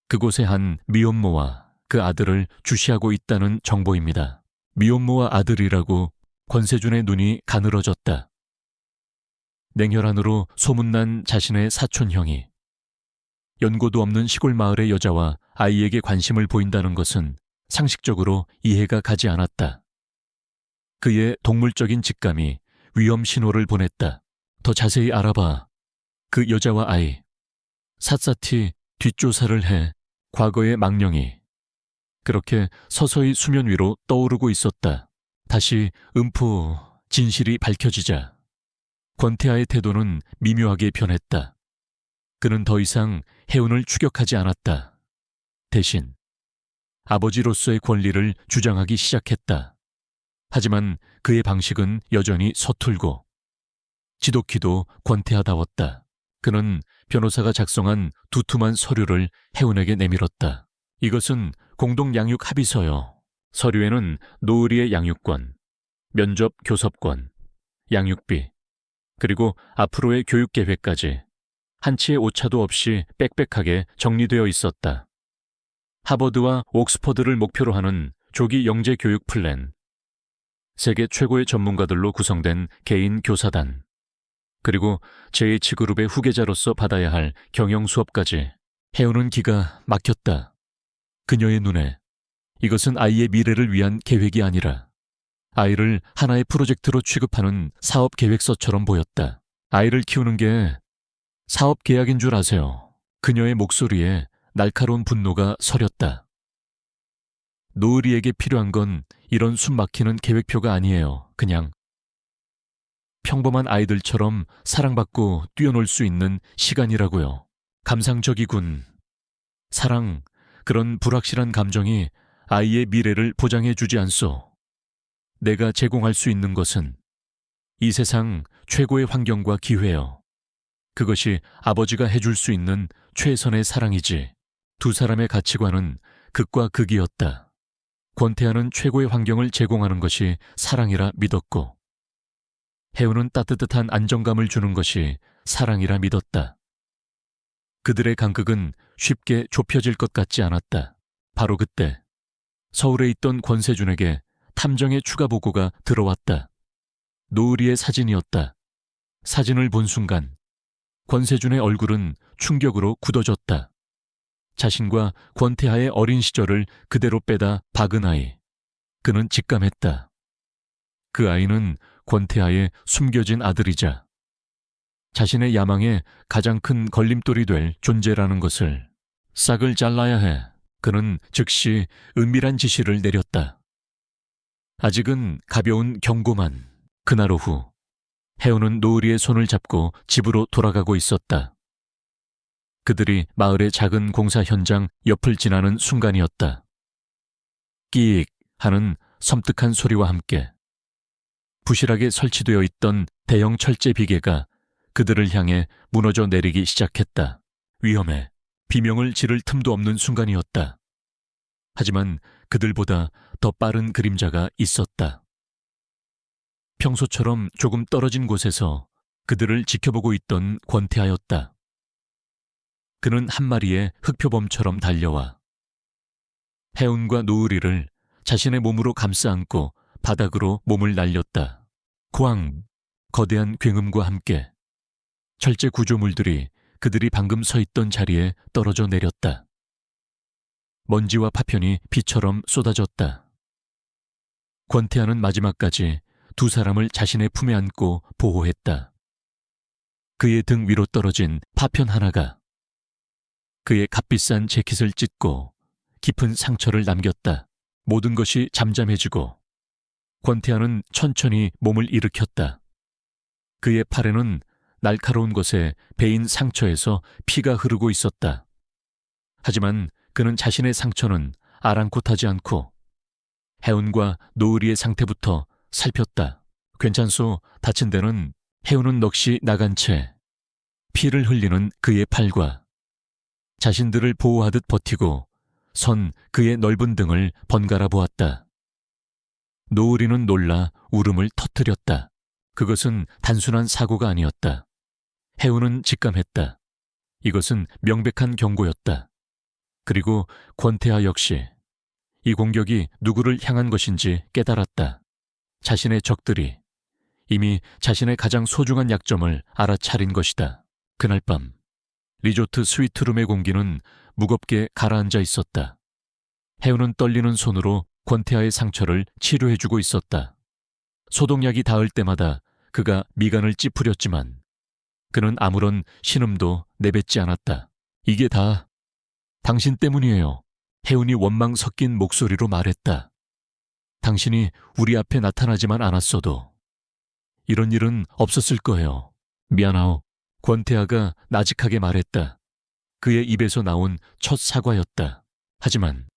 그곳에 한 미혼모와 그 아들을 주시하고 있다는 정보입니다. 미혼모와 아들이라고 권세준의 눈이 가늘어졌다. 냉혈한으로 소문난 자신의 사촌형이 연고도 없는 시골 마을의 여자와 아이에게 관심을 보인다는 것은 상식적으로 이해가 가지 않았다. 그의 동물적인 직감이 위험 신호를 보냈다. 더 자세히 알아봐. 그 여자와 아이. 샅샅이 뒷조사를 해 과거의 망령이 그렇게 서서히 수면 위로 떠오르고 있었다. 다시 음포 진실이 밝혀지자 권태하의 태도는 미묘하게 변했다. 그는 더 이상 해운을 추격하지 않았다. 대신 아버지로서의 권리를 주장하기 시작했다. 하지만 그의 방식은 여전히 서툴고 지독히도 권태하다웠다. 그는 변호사가 작성한 두툼한 서류를 해운에게 내밀었다. 이것은 공동 양육 합의서요. 서류에는 노을이의 양육권, 면접 교섭권, 양육비, 그리고 앞으로의 교육 계획까지 한치의 오차도 없이 빽빽하게 정리되어 있었다. 하버드와 옥스퍼드를 목표로 하는 조기 영재 교육 플랜, 세계 최고의 전문가들로 구성된 개인 교사단, 그리고 JH그룹의 후계자로서 받아야 할 경영 수업까지. 해오는 기가 막혔다. 그녀의 눈에 이것은 아이의 미래를 위한 계획이 아니라 아이를 하나의 프로젝트로 취급하는 사업 계획서처럼 보였다. 아이를 키우는 게 사업 계약인 줄 아세요? 그녀의 목소리에 날카로운 분노가 서렸다. 노을이에게 필요한 건 이런 숨막히는 계획표가 아니에요. 그냥 평범한 아이들처럼 사랑받고 뛰어놀 수 있는 시간이라고요. 감상적이군. 사랑, 그런 불확실한 감정이 아이의 미래를 보장해주지 않소. 내가 제공할 수 있는 것은 이 세상 최고의 환경과 기회요. 그것이 아버지가 해줄 수 있는 최선의 사랑이지. 두 사람의 가치관은 극과 극이었다. 권태하는 최고의 환경을 제공하는 것이 사랑이라 믿었고 해운은 따뜻한 안정감을 주는 것이 사랑이라 믿었다. 그들의 간극은 쉽게 좁혀질 것 같지 않았다. 바로 그때 서울에 있던 권세준에게 탐정의 추가 보고가 들어왔다. 노을이의 사진이었다. 사진을 본 순간 권세준의 얼굴은 충격으로 굳어졌다. 자신과 권태하의 어린 시절을 그대로 빼다 박은 아이. 그는 직감했다. 그 아이는 권태하의 숨겨진 아들이자 자신의 야망에 가장 큰 걸림돌이 될 존재라는 것을. 싹을 잘라야 해. 그는 즉시 은밀한 지시를 내렸다. 아직은 가벼운 경고만. 그날 오후 해운은 노을이의 손을 잡고 집으로 돌아가고 있었다. 그들이 마을의 작은 공사 현장 옆을 지나는 순간이었다. 끼익 하는 섬뜩한 소리와 함께 부실하게 설치되어 있던 대형 철제 비계가 그들을 향해 무너져 내리기 시작했다. 위험해. 비명을 지를 틈도 없는 순간이었다. 하지만 그들보다 더 빠른 그림자가 있었다. 평소처럼 조금 떨어진 곳에서 그들을 지켜보고 있던 권태하였다. 그는 한 마리의 흑표범처럼 달려와 해운과 노을이를 자신의 몸으로 감싸 안고 바닥으로 몸을 날렸다. 고왕! 거대한 굉음과 함께 철제 구조물들이 그들이 방금 서 있던 자리에 떨어져 내렸다. 먼지와 파편이 비처럼 쏟아졌다. 권태하는 마지막까지 두 사람을 자신의 품에 안고 보호했다. 그의 등 위로 떨어진 파편 하나가 그의 값비싼 재킷을 찢고 깊은 상처를 남겼다. 모든 것이 잠잠해지고 권태하는 천천히 몸을 일으켰다. 그의 팔에는 날카로운 것에 베인 상처에서 피가 흐르고 있었다. 하지만 그는 자신의 상처는 아랑곳하지 않고 해운과 노을이의 상태부터 살폈다. 괜찮소. 다친 데는. 해운은 넋이 나간 채 피를 흘리는 그의 팔과 자신들을 보호하듯 버티고 선 그의 넓은 등을 번갈아 보았다. 노을이는 놀라 울음을 터뜨렸다. 그것은 단순한 사고가 아니었다. 해운은 직감했다. 이것은 명백한 경고였다. 그리고 권태하 역시 이 공격이 누구를 향한 것인지 깨달았다. 자신의 적들이 이미 자신의 가장 소중한 약점을 알아차린 것이다. 그날 밤 리조트 스위트룸의 공기는 무겁게 가라앉아 있었다. 해운은 떨리는 손으로 권태하의 상처를 치료해주고 있었다. 소독약이 닿을 때마다 그가 미간을 찌푸렸지만 그는 아무런 신음도 내뱉지 않았다. 이게 다 당신 때문이에요. 혜운이 원망 섞인 목소리로 말했다. 당신이 우리 앞에 나타나지만 않았어도 이런 일은 없었을 거예요. 미안하오. 권태아가 나직하게 말했다. 그의 입에서 나온 첫 사과였다. 하지만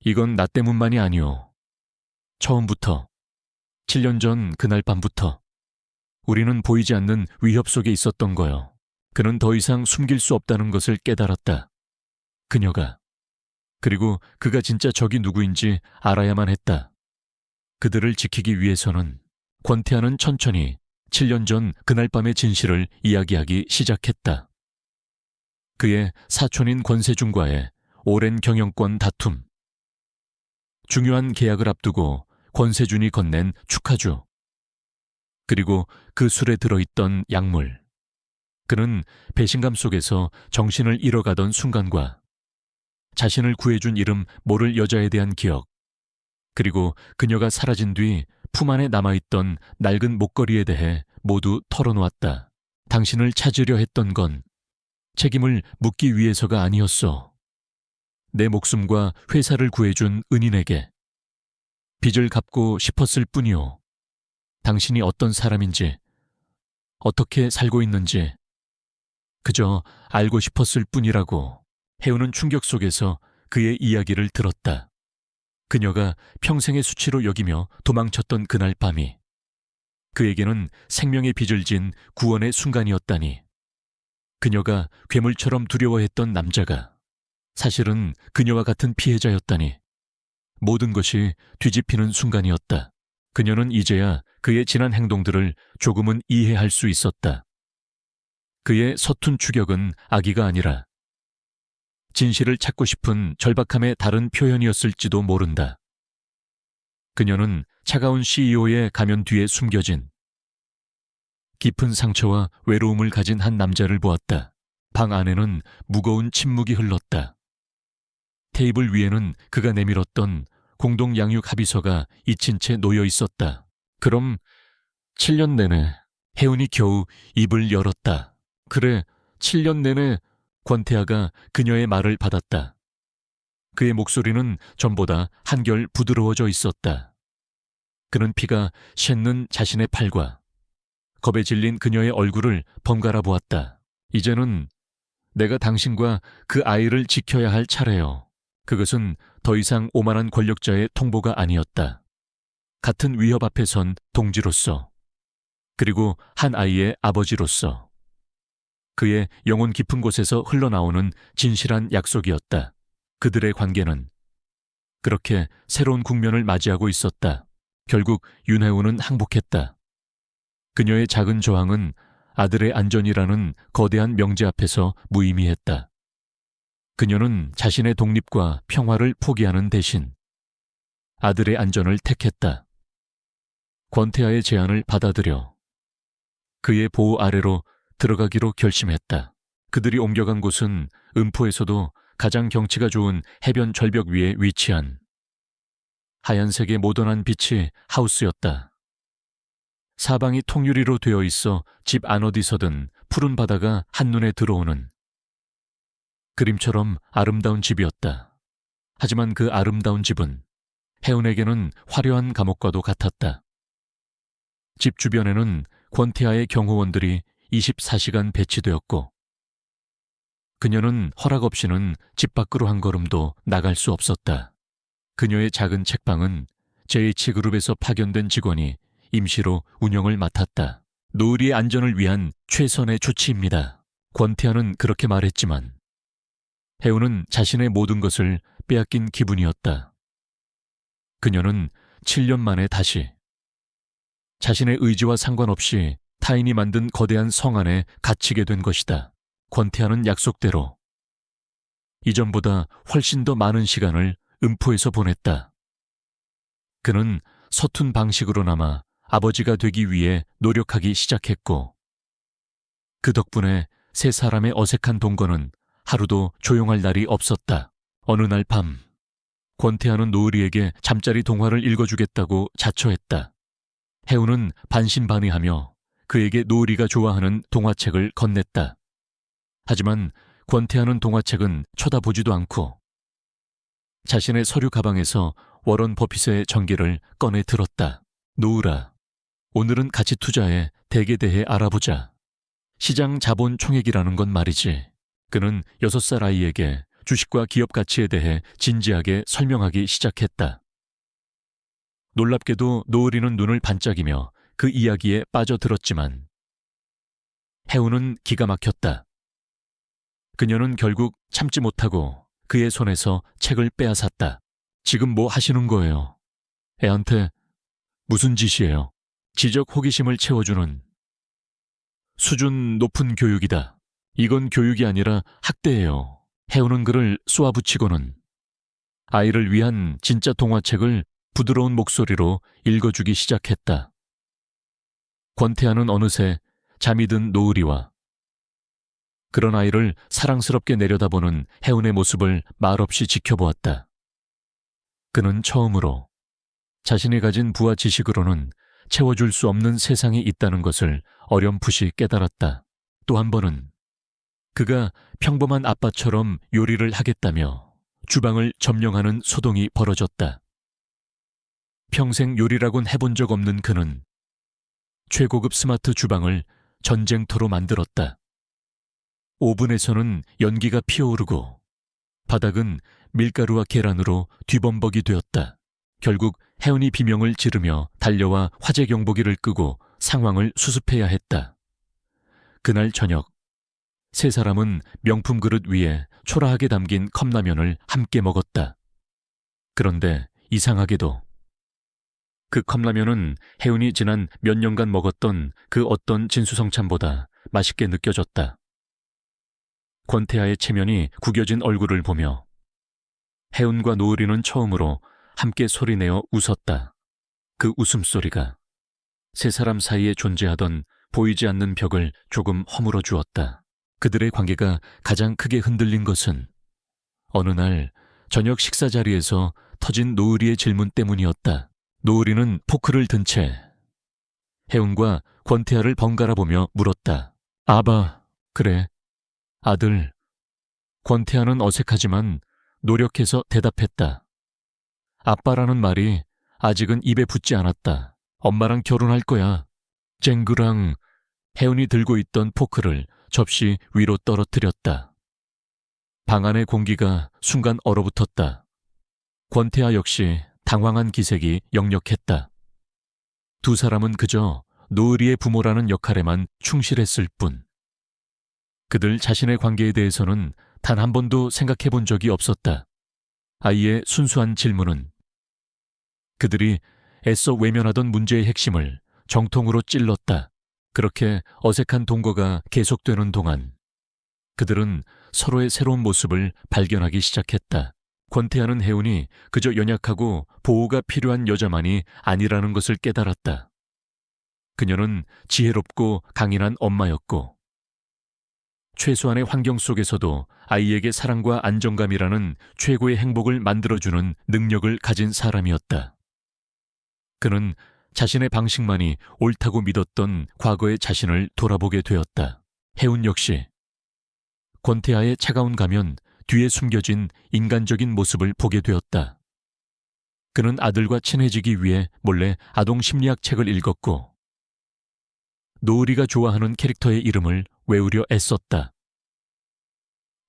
이건 나 때문만이 아니오. 처음부터, 7년 전 그날 밤부터 우리는 보이지 않는 위협 속에 있었던 거요. 그는 더 이상 숨길 수 없다는 것을 깨달았다. 그녀가. 그리고 그가 진짜 적이 누구인지 알아야만 했다. 그들을 지키기 위해서는 권태아는 천천히 7년 전 그날 밤의 진실을 이야기하기 시작했다. 그의 사촌인 권세준과의 오랜 경영권 다툼. 중요한 계약을 앞두고 권세준이 건넨 축하주. 그리고 그 술에 들어있던 약물. 그는 배신감 속에서 정신을 잃어가던 순간과 자신을 구해준 이름 모를 여자에 대한 기억, 그리고 그녀가 사라진 뒤 품 안에 남아있던 낡은 목걸이에 대해 모두 털어놓았다. 당신을 찾으려 했던 건 책임을 묻기 위해서가 아니었어. 내 목숨과 회사를 구해준 은인에게 빚을 갚고 싶었을 뿐이오. 당신이 어떤 사람인지, 어떻게 살고 있는지 그저 알고 싶었을 뿐이라고. 혜우는 충격 속에서 그의 이야기를 들었다. 그녀가 평생의 수치로 여기며 도망쳤던 그날 밤이 그에게는 생명의 빚을 진 구원의 순간이었다니. 그녀가 괴물처럼 두려워했던 남자가 사실은 그녀와 같은 피해자였다니. 모든 것이 뒤집히는 순간이었다. 그녀는 이제야 그의 지난 행동들을 조금은 이해할 수 있었다. 그의 서툰 추격은 악의가 아니라 진실을 찾고 싶은 절박함의 다른 표현이었을지도 모른다. 그녀는 차가운 CEO의 가면 뒤에 숨겨진 깊은 상처와 외로움을 가진 한 남자를 보았다. 방 안에는 무거운 침묵이 흘렀다. 테이블 위에는 그가 내밀었던 공동 양육 합의서가 잊힌 채 놓여 있었다. 그럼 7년 내내 혜운이 겨우 입을 열었다. 그래, 7년 내내. 권태아가 그녀의 말을 받았다. 그의 목소리는 전보다 한결 부드러워져 있었다. 그는 피가 솟는 자신의 팔과 겁에 질린 그녀의 얼굴을 번갈아 보았다. 이제는 내가 당신과 그 아이를 지켜야 할 차례요. 그것은 더 이상 오만한 권력자의 통보가 아니었다. 같은 위협 앞에 선 동지로서, 그리고 한 아이의 아버지로서. 그의 영혼 깊은 곳에서 흘러나오는 진실한 약속이었다. 그들의 관계는 그렇게 새로운 국면을 맞이하고 있었다. 결국 윤혜우는 항복했다. 그녀의 작은 저항은 아들의 안전이라는 거대한 명제 앞에서 무의미했다. 그녀는 자신의 독립과 평화를 포기하는 대신 아들의 안전을 택했다. 권태아의 제안을 받아들여 그의 보호 아래로 들어가기로 결심했다. 그들이 옮겨간 곳은 음포에서도 가장 경치가 좋은 해변 절벽 위에 위치한 하얀색의 모던한 빛의 하우스였다. 사방이 통유리로 되어 있어 집 안 어디서든 푸른 바다가 한눈에 들어오는 그림처럼 아름다운 집이었다. 하지만 그 아름다운 집은 혜운에게는 화려한 감옥과도 같았다. 집 주변에는 권태아의 경호원들이 24시간 배치되었고 그녀는 허락 없이는 집 밖으로 한 걸음도 나갈 수 없었다. 그녀의 작은 책방은 JH그룹에서 파견된 직원이 임시로 운영을 맡았다. 노을이의 안전을 위한 최선의 조치입니다. 권태아는 그렇게 말했지만 혜우는 자신의 모든 것을 빼앗긴 기분이었다. 그녀는 7년 만에 다시 자신의 의지와 상관없이 타인이 만든 거대한 성 안에 갇히게 된 것이다. 권태아는 약속대로 이전보다 훨씬 더 많은 시간을 음포에서 보냈다. 그는 서툰 방식으로나마 아버지가 되기 위해 노력하기 시작했고 그 덕분에 세 사람의 어색한 동거는 하루도 조용할 날이 없었다. 어느 날 밤 권태아는 노을이에게 잠자리 동화를 읽어주겠다고 자처했다. 혜우는 반신반의하며 그에게 노을이가 좋아하는 동화책을 건넸다. 하지만 권태하는 동화책은 쳐다보지도 않고 자신의 서류 가방에서 워런 버핏의 전기를 꺼내 들었다. 노을아, 오늘은 가치 투자에 덱에 대해 알아보자. 시장 자본 총액이라는 건 말이지. 그는 6살 아이에게 주식과 기업 가치에 대해 진지하게 설명하기 시작했다. 놀랍게도 노을이는 눈을 반짝이며 그 이야기에 빠져들었지만 해운은 기가 막혔다. 그녀는 결국 참지 못하고 그의 손에서 책을 빼앗았다. 지금 뭐 하시는 거예요? 애한테 무슨 짓이에요? 지적 호기심을 채워주는 수준 높은 교육이다. 이건 교육이 아니라 학대예요. 해운은 그를 쏘아붙이고는 아이를 위한 진짜 동화책을 부드러운 목소리로 읽어주기 시작했다. 권태하는 어느새 잠이 든 노을이와 그런 아이를 사랑스럽게 내려다보는 해운의 모습을 말없이 지켜보았다. 그는 처음으로 자신이 가진 부와 지식으로는 채워줄 수 없는 세상이 있다는 것을 어렴풋이 깨달았다. 또 한 번은 그가 평범한 아빠처럼 요리를 하겠다며 주방을 점령하는 소동이 벌어졌다. 평생 요리라곤 해본 적 없는 그는 최고급 스마트 주방을 전쟁터로 만들었다. 오븐에서는 연기가 피어오르고 바닥은 밀가루와 계란으로 뒤범벅이 되었다. 결국 해운이 비명을 지르며 달려와 화재 경보기를 끄고 상황을 수습해야 했다. 그날 저녁, 세 사람은 명품 그릇 위에 초라하게 담긴 컵라면을 함께 먹었다. 그런데 이상하게도 그 컵라면은 해운이 지난 몇 년간 먹었던 그 어떤 진수성찬보다 맛있게 느껴졌다. 권태하의 체면이 구겨진 얼굴을 보며 해운과 노을이는 처음으로 함께 소리내어 웃었다. 그 웃음소리가 세 사람 사이에 존재하던 보이지 않는 벽을 조금 허물어 주었다. 그들의 관계가 가장 크게 흔들린 것은 어느 날 저녁 식사 자리에서 터진 노을이의 질문 때문이었다. 노을이는 포크를 든 채 해운과 권태하를 번갈아 보며 물었다. 아바, 그래, 아들. 권태하는 어색하지만 노력해서 대답했다. 아빠라는 말이 아직은 입에 붙지 않았다. 엄마랑 결혼할 거야. 쨍그랑. 해운이 들고 있던 포크를 접시 위로 떨어뜨렸다. 방 안의 공기가 순간 얼어붙었다. 권태하 역시 당황한 기색이 역력했다. 두 사람은 그저 노을이의 부모라는 역할에만 충실했을 뿐. 그들 자신의 관계에 대해서는 단 한 번도 생각해 본 적이 없었다. 아이의 순수한 질문은 그들이 애써 외면하던 문제의 핵심을 정통으로 찔렀다. 그렇게 어색한 동거가 계속되는 동안 그들은 서로의 새로운 모습을 발견하기 시작했다. 권태하는 해운이 그저 연약하고 보호가 필요한 여자만이 아니라는 것을 깨달았다. 그녀는 지혜롭고 강인한 엄마였고 최소한의 환경 속에서도 아이에게 사랑과 안정감이라는 최고의 행복을 만들어주는 능력을 가진 사람이었다. 그는 자신의 방식만이 옳다고 믿었던 과거의 자신을 돌아보게 되었다. 해운 역시 권태하의 차가운 가면 뒤에 숨겨진 인간적인 모습을 보게 되었다. 그는 아들과 친해지기 위해 몰래 아동 심리학 책을 읽었고 노을이가 좋아하는 캐릭터의 이름을 외우려 애썼다.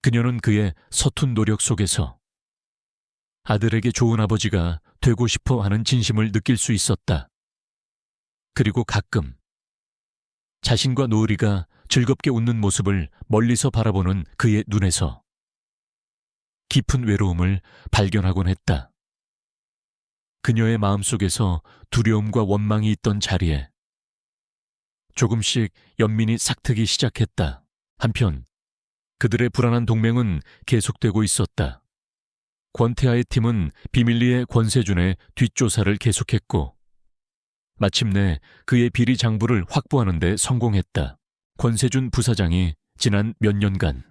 그녀는 그의 서툰 노력 속에서 아들에게 좋은 아버지가 되고 싶어 하는 진심을 느낄 수 있었다. 그리고 가끔 자신과 노을이가 즐겁게 웃는 모습을 멀리서 바라보는 그의 눈에서 깊은 외로움을 발견하곤 했다. 그녀의 마음속에서 두려움과 원망이 있던 자리에 조금씩 연민이 싹트기 시작했다. 한편 그들의 불안한 동맹은 계속되고 있었다. 권태하의 팀은 비밀리에 권세준의 뒷조사를 계속했고 마침내 그의 비리 장부를 확보하는 데 성공했다. 권세준 부사장이 지난 몇 년간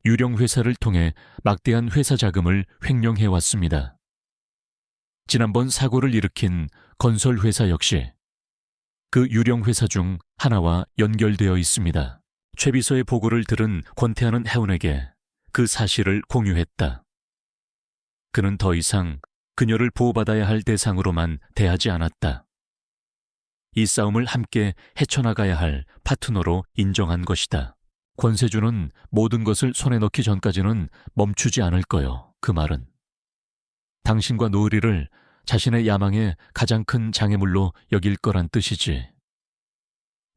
유령 회사를 통해 막대한 회사 자금을 횡령해왔습니다. 지난번 사고를 일으킨 건설 회사 역시 그 유령 회사 중 하나와 연결되어 있습니다. 최 비서의 보고를 들은 권태하는 해운에게 그 사실을 공유했다. 그는 더 이상 그녀를 보호받아야 할 대상으로만 대하지 않았다. 이 싸움을 함께 헤쳐나가야 할 파트너로 인정한 것이다. 권세주는 모든 것을 손에 넣기 전까지는 멈추지 않을 거요. 그 말은 당신과 노을이를 자신의 야망의 가장 큰 장애물로 여길 거란 뜻이지.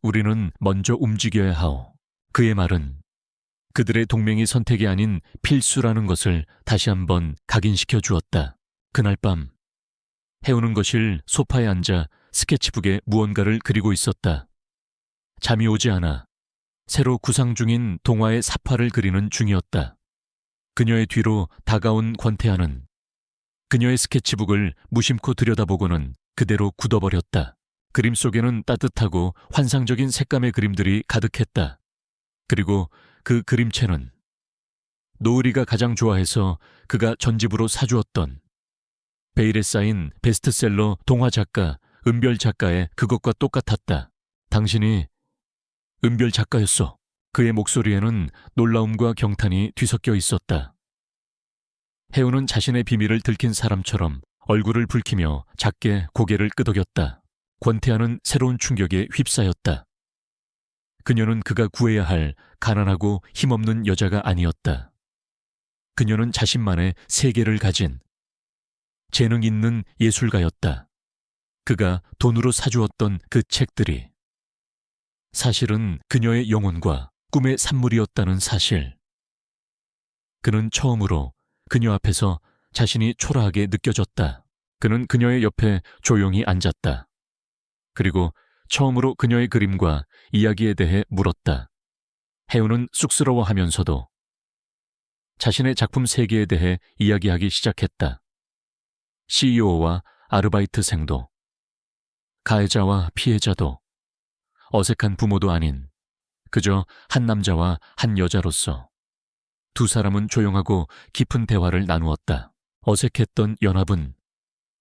우리는 먼저 움직여야 하오. 그의 말은 그들의 동맹이 선택이 아닌 필수라는 것을 다시 한번 각인시켜 주었다. 그날 밤 해오는 거실 소파에 앉아 스케치북에 무언가를 그리고 있었다. 잠이 오지 않아 새로 구상 중인 동화의 사파를 그리는 중이었다. 그녀의 뒤로 다가온 권태하는 그녀의 스케치북을 무심코 들여다보고는 그대로 굳어버렸다. 그림 속에는 따뜻하고 환상적인 색감의 그림들이 가득했다. 그리고 그 그림체는 노을이가 가장 좋아해서 그가 전집으로 사주었던 베일에 쌓인 베스트셀러 동화 작가 은별 작가의 그것과 똑같았다. 당신이 은별 작가였어. 그의 목소리에는 놀라움과 경탄이 뒤섞여 있었다. 해우는 자신의 비밀을 들킨 사람처럼 얼굴을 붉히며 작게 고개를 끄덕였다. 권태하는 새로운 충격에 휩싸였다. 그녀는 그가 구해야 할 가난하고 힘없는 여자가 아니었다. 그녀는 자신만의 세계를 가진 재능 있는 예술가였다. 그가 돈으로 사주었던 그 책들이 사실은 그녀의 영혼과 꿈의 산물이었다는 사실. 그는 처음으로 그녀 앞에서 자신이 초라하게 느껴졌다. 그는 그녀의 옆에 조용히 앉았다. 그리고 처음으로 그녀의 그림과 이야기에 대해 물었다. 해우는 쑥스러워하면서도 자신의 작품 세계에 대해 이야기하기 시작했다. CEO와 아르바이트생도, 가해자와 피해자도, 어색한 부모도 아닌 그저 한 남자와 한 여자로서 두 사람은 조용하고 깊은 대화를 나누었다. 어색했던 연합은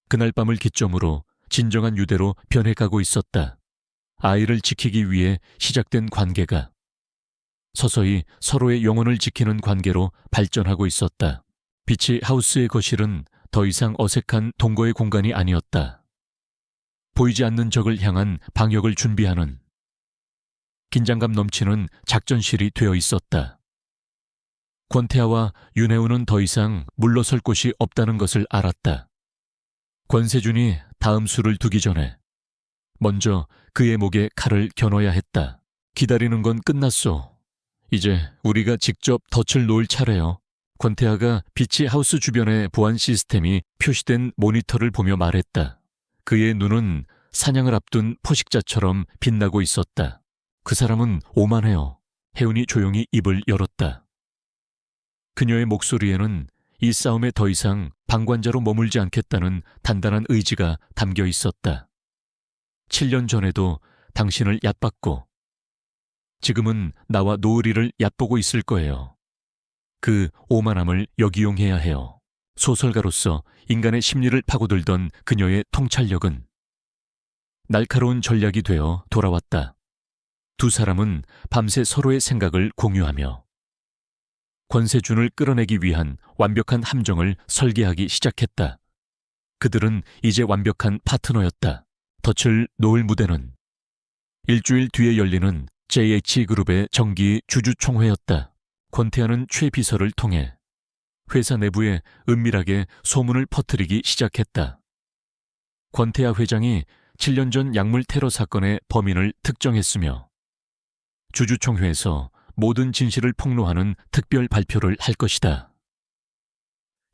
그날 밤을 기점으로 진정한 유대로 변해가고 있었다. 아이를 지키기 위해 시작된 관계가 서서히 서로의 영혼을 지키는 관계로 발전하고 있었다. 비치 하우스의 거실은 더 이상 어색한 동거의 공간이 아니었다. 보이지 않는 적을 향한 방역을 준비하는 긴장감 넘치는 작전실이 되어 있었다. 권태하와 윤혜우는 더 이상 물러설 곳이 없다는 것을 알았다. 권세준이 다음 수를 두기 전에 먼저 그의 목에 칼을 겨눠야 했다. 기다리는 건 끝났소. 이제 우리가 직접 덫을 놓을 차례요. 권태하가 비치 하우스 주변의 보안 시스템이 표시된 모니터를 보며 말했다. 그의 눈은 사냥을 앞둔 포식자처럼 빛나고 있었다. 그 사람은 오만해요. 혜운이 조용히 입을 열었다. 그녀의 목소리에는 이 싸움에 더 이상 방관자로 머물지 않겠다는 단단한 의지가 담겨 있었다. 7년 전에도 당신을 얕봤고 지금은 나와 노을이를 얕보고 있을 거예요. 그 오만함을 역이용해야 해요. 소설가로서 인간의 심리를 파고들던 그녀의 통찰력은 날카로운 전략이 되어 돌아왔다. 두 사람은 밤새 서로의 생각을 공유하며 권세준을 끌어내기 위한 완벽한 함정을 설계하기 시작했다. 그들은 이제 완벽한 파트너였다. 덫을 놓을 무대는 일주일 뒤에 열리는 JH그룹의 정기 주주총회였다. 권태하는 최 비서를 통해 회사 내부에 은밀하게 소문을 퍼뜨리기 시작했다. 권태하 회장이 7년 전 약물 테러 사건의 범인을 특정했으며 주주총회에서 모든 진실을 폭로하는 특별 발표를 할 것이다.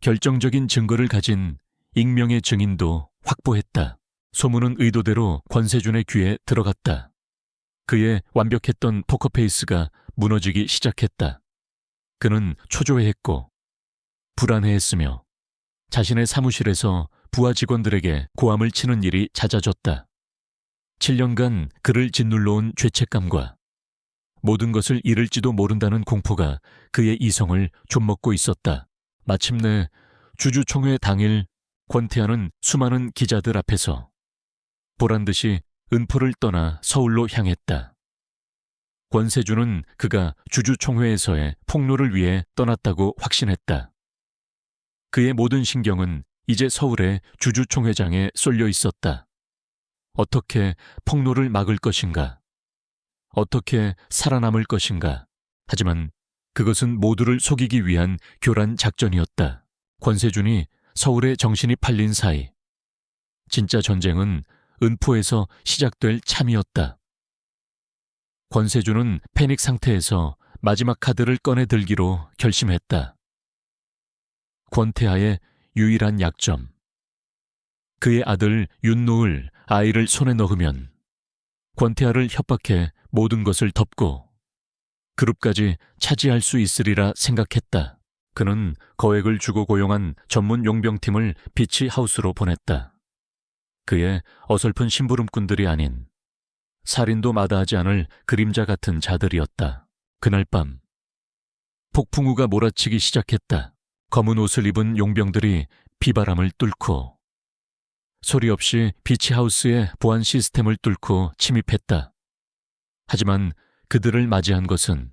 결정적인 증거를 가진 익명의 증인도 확보했다. 소문은 의도대로 권세준의 귀에 들어갔다. 그의 완벽했던 포커페이스가 무너지기 시작했다. 그는 초조해했고 불안해했으며 자신의 사무실에서 부하 직원들에게 고함을 치는 일이 잦아졌다. 7년간 그를 짓눌러온 죄책감과 모든 것을 잃을지도 모른다는 공포가 그의 이성을 좀먹고 있었다. 마침내 주주총회 당일 권태하는 수많은 기자들 앞에서 보란듯이 은포를 떠나 서울로 향했다. 권세주는 그가 주주총회에서의 폭로를 위해 떠났다고 확신했다. 그의 모든 신경은 이제 서울의 주주총회장에 쏠려 있었다. 어떻게 폭로를 막을 것인가? 어떻게 살아남을 것인가? 하지만 그것은 모두를 속이기 위한 교란 작전이었다. 권세준이 서울에 정신이 팔린 사이 진짜 전쟁은 은포에서 시작될 참이었다. 권세준은 패닉 상태에서 마지막 카드를 꺼내 들기로 결심했다. 권태하의 유일한 약점. 그의 아들 윤노을 아이를 손에 넣으면 권태하를 협박해 모든 것을 덮고 그룹까지 차지할 수 있으리라 생각했다. 그는 거액을 주고 고용한 전문 용병팀을 비치 하우스로 보냈다. 그의 어설픈 심부름꾼들이 아닌 살인도 마다하지 않을 그림자 같은 자들이었다. 그날 밤 폭풍우가 몰아치기 시작했다. 검은 옷을 입은 용병들이 비바람을 뚫고 소리 없이 비치하우스의 보안 시스템을 뚫고 침입했다. 하지만 그들을 맞이한 것은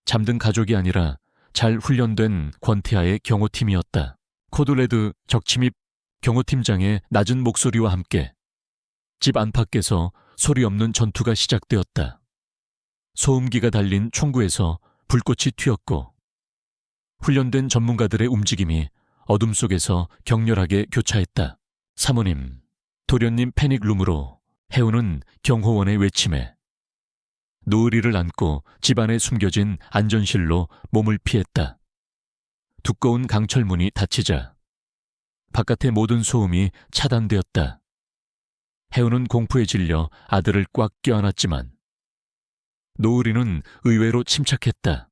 잠든 가족이 아니라 잘 훈련된 권태하의 경호팀이었다. 코드레드 적침입 경호팀장의 낮은 목소리와 함께 집 안팎에서 소리 없는 전투가 시작되었다. 소음기가 달린 총구에서 불꽃이 튀었고 훈련된 전문가들의 움직임이 어둠 속에서 격렬하게 교차했다. 사모님, 도련님 패닉룸으로 해우는 경호원의 외침에 노을이를 안고 집안에 숨겨진 안전실로 몸을 피했다. 두꺼운 강철문이 닫히자 바깥의 모든 소음이 차단되었다. 해우는 공포에 질려 아들을 꽉 껴안았지만 노을이는 의외로 침착했다.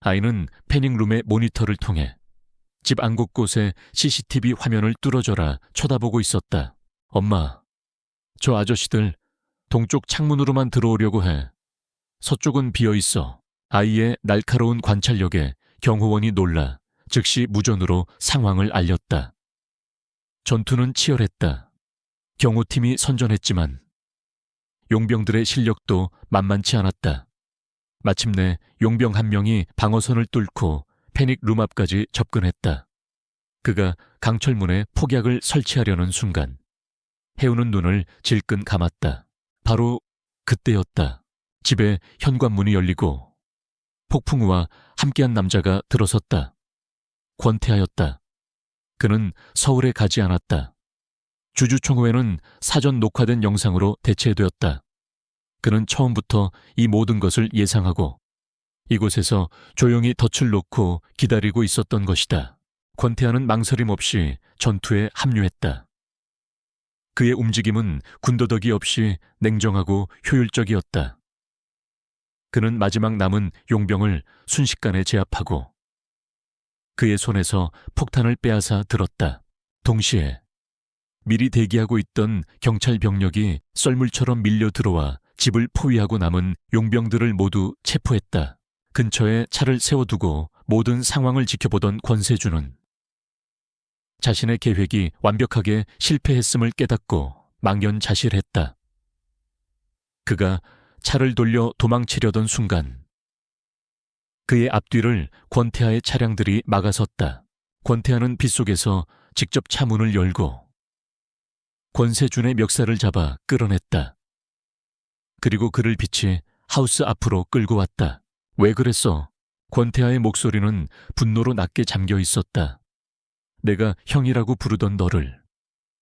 아이는 패닉룸의 모니터를 통해 집 안 곳곳에 CCTV 화면을 뚫어져라 쳐다보고 있었다. 엄마, 저 아저씨들 동쪽 창문으로만 들어오려고 해. 서쪽은 비어있어. 아이의 날카로운 관찰력에 경호원이 놀라 즉시 무전으로 상황을 알렸다. 전투는 치열했다. 경호팀이 선전했지만 용병들의 실력도 만만치 않았다. 마침내 용병 한 명이 방어선을 뚫고 패닉룸 앞까지 접근했다. 그가 강철문에 폭약을 설치하려는 순간 해우는 눈을 질끈 감았다. 바로 그때였다. 집에 현관문이 열리고 폭풍우와 함께한 남자가 들어섰다. 권태하였다. 그는 서울에 가지 않았다. 주주총회는 사전 녹화된 영상으로 대체되었다. 그는 처음부터 이 모든 것을 예상하고 이곳에서 조용히 덫을 놓고 기다리고 있었던 것이다. 권태하는 망설임 없이 전투에 합류했다. 그의 움직임은 군더더기 없이 냉정하고 효율적이었다. 그는 마지막 남은 용병을 순식간에 제압하고 그의 손에서 폭탄을 빼앗아 들었다. 동시에 미리 대기하고 있던 경찰 병력이 썰물처럼 밀려 들어와 집을 포위하고 남은 용병들을 모두 체포했다. 근처에 차를 세워두고 모든 상황을 지켜보던 권세주는 자신의 계획이 완벽하게 실패했음을 깨닫고 망연자실했다. 그가 차를 돌려 도망치려던 순간 그의 앞뒤를 권태하의 차량들이 막아섰다. 권태하는 빗속에서 직접 차 문을 열고 권세준의 멱살을 잡아 끌어냈다. 그리고 그를 비치 하우스 앞으로 끌고 왔다. 왜 그랬어? 권태하의 목소리는 분노로 낮게 잠겨 있었다. 내가 형이라고 부르던 너를,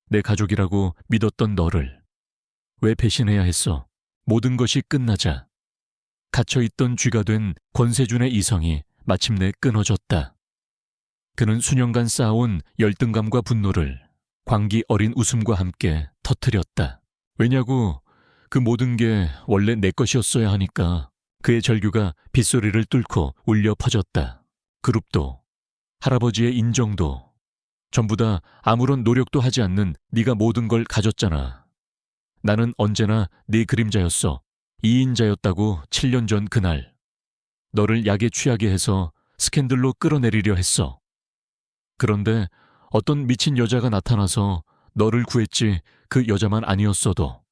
내 가족이라고 믿었던 너를 왜 배신해야 했어? 모든 것이 끝나자 갇혀있던 쥐가 된 권세준의 이성이 마침내 끊어졌다. 그는 수년간 쌓아온 열등감과 분노를 광기 어린 웃음과 함께 터뜨렸다. 왜냐고? 그 모든 게 원래 내 것이었어야 하니까. 그의 절규가 빗소리를 뚫고 울려 퍼졌다. 그룹도, 할아버지의 인정도, 전부 다 아무런 노력도 하지 않는 네가 모든 걸 가졌잖아. 나는 언제나 네 그림자였어. 2인자였다고 7년 전 그날. 너를 약에 취하게 해서 스캔들로 끌어내리려 했어. 그런데 어떤 미친 여자가 나타나서 너를 구했지. 그 여자만 아니었어도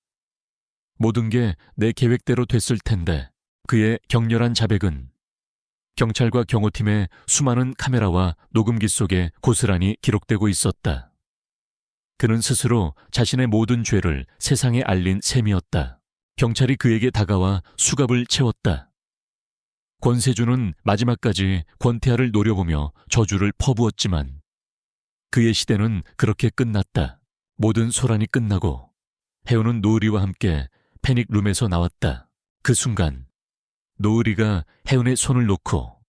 모든 게 내 계획대로 됐을 텐데 그의 격렬한 자백은 경찰과 경호팀의 수많은 카메라와 녹음기 속에 고스란히 기록되고 있었다. 그는 스스로 자신의 모든 죄를 세상에 알린 셈이었다. 경찰이 그에게 다가와 수갑을 채웠다. 권세주는 마지막까지 권태하를 노려보며 저주를 퍼부었지만 그의 시대는 그렇게 끝났다. 모든 소란이 끝나고 혜우는 노을이와 함께 패닉룸에서 나왔다. 그 순간 노을이가 혜은의 손을 놓고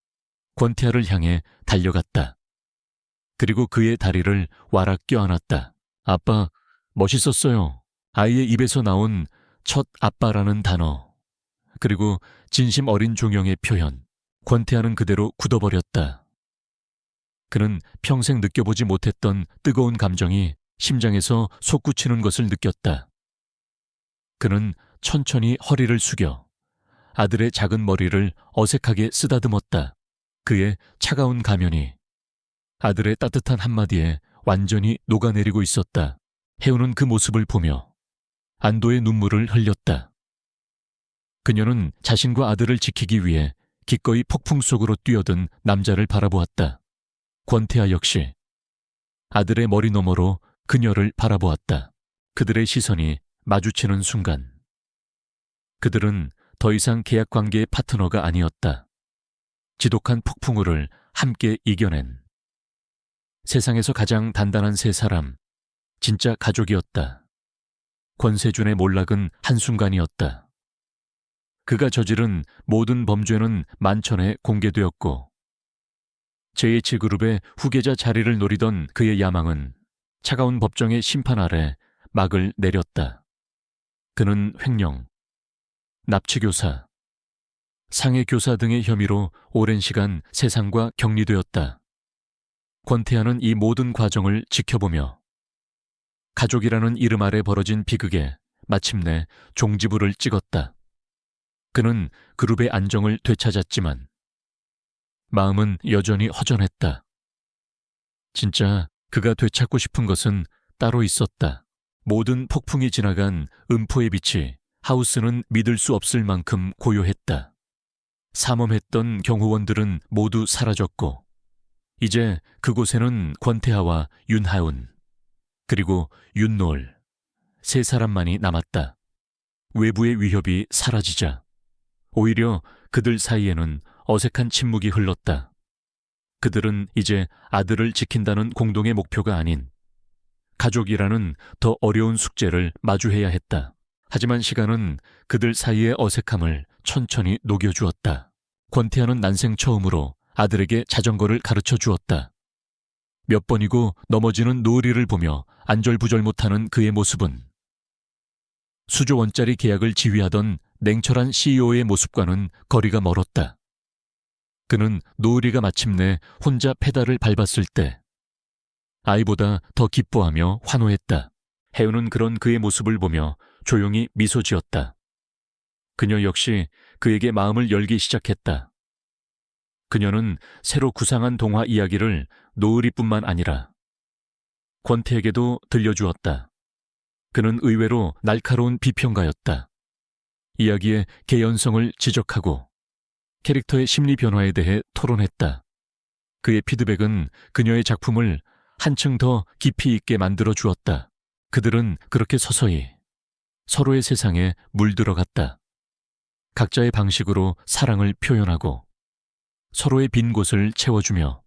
권태하를 향해 달려갔다. 그리고 그의 다리를 와락 껴안았다. 아빠, 멋있었어요. 아이의 입에서 나온 첫 아빠라는 단어. 그리고 진심 어린 종영의 표현. 권태하는 그대로 굳어버렸다. 그는 평생 느껴보지 못했던 뜨거운 감정이 심장에서 솟구치는 것을 느꼈다. 그는 천천히 허리를 숙여 아들의 작은 머리를 어색하게 쓰다듬었다. 그의 차가운 가면이 아들의 따뜻한 한마디에 완전히 녹아내리고 있었다. 혜우는 그 모습을 보며 안도의 눈물을 흘렸다. 그녀는 자신과 아들을 지키기 위해 기꺼이 폭풍 속으로 뛰어든 남자를 바라보았다. 권태하 역시 아들의 머리 너머로 그녀를 바라보았다. 그들의 시선이 마주치는 순간 그들은 더 이상 계약 관계의 파트너가 아니었다. 지독한 폭풍우를 함께 이겨낸 세상에서 가장 단단한 세 사람, 진짜 가족이었다. 권세준의 몰락은 한순간이었다. 그가 저지른 모든 범죄는 만천에 공개되었고 JH그룹의 후계자 자리를 노리던 그의 야망은 차가운 법정의 심판 아래 막을 내렸다. 그는 횡령, 납치교사, 상해교사 등의 혐의로 오랜 시간 세상과 격리되었다. 권태하는 이 모든 과정을 지켜보며 가족이라는 이름 아래 벌어진 비극에 마침내 종지부를 찍었다. 그는 그룹의 안정을 되찾았지만 마음은 여전히 허전했다. 진짜 그가 되찾고 싶은 것은 따로 있었다. 모든 폭풍이 지나간 음포의 빛이 하우스는 믿을 수 없을 만큼 고요했다. 삼엄했던 경호원들은 모두 사라졌고 이제 그곳에는 권태하와 윤하운 그리고 윤노을 세 사람만이 남았다. 외부의 위협이 사라지자 오히려 그들 사이에는 어색한 침묵이 흘렀다. 그들은 이제 아들을 지킨다는 공동의 목표가 아닌 가족이라는 더 어려운 숙제를 마주해야 했다. 하지만 시간은 그들 사이의 어색함을 천천히 녹여주었다. 권태하는 난생 처음으로 아들에게 자전거를 가르쳐 주었다. 몇 번이고 넘어지는 노을이를 보며 안절부절 못하는 그의 모습은 수조 원짜리 계약을 지휘하던 냉철한 CEO의 모습과는 거리가 멀었다. 그는 노을이가 마침내 혼자 페달을 밟았을 때 아이보다 더 기뻐하며 환호했다. 혜우는 그런 그의 모습을 보며 조용히 미소 지었다. 그녀 역시 그에게 마음을 열기 시작했다. 그녀는 새로 구상한 동화 이야기를 노을이뿐만 아니라 권태에게도 들려주었다. 그는 의외로 날카로운 비평가였다. 이야기의 개연성을 지적하고 캐릭터의 심리 변화에 대해 토론했다. 그의 피드백은 그녀의 작품을 한층 더 깊이 있게 만들어 주었다. 그들은 그렇게 서서히 서로의 세상에 물들어갔다. 각자의 방식으로 사랑을 표현하고 서로의 빈 곳을 채워주며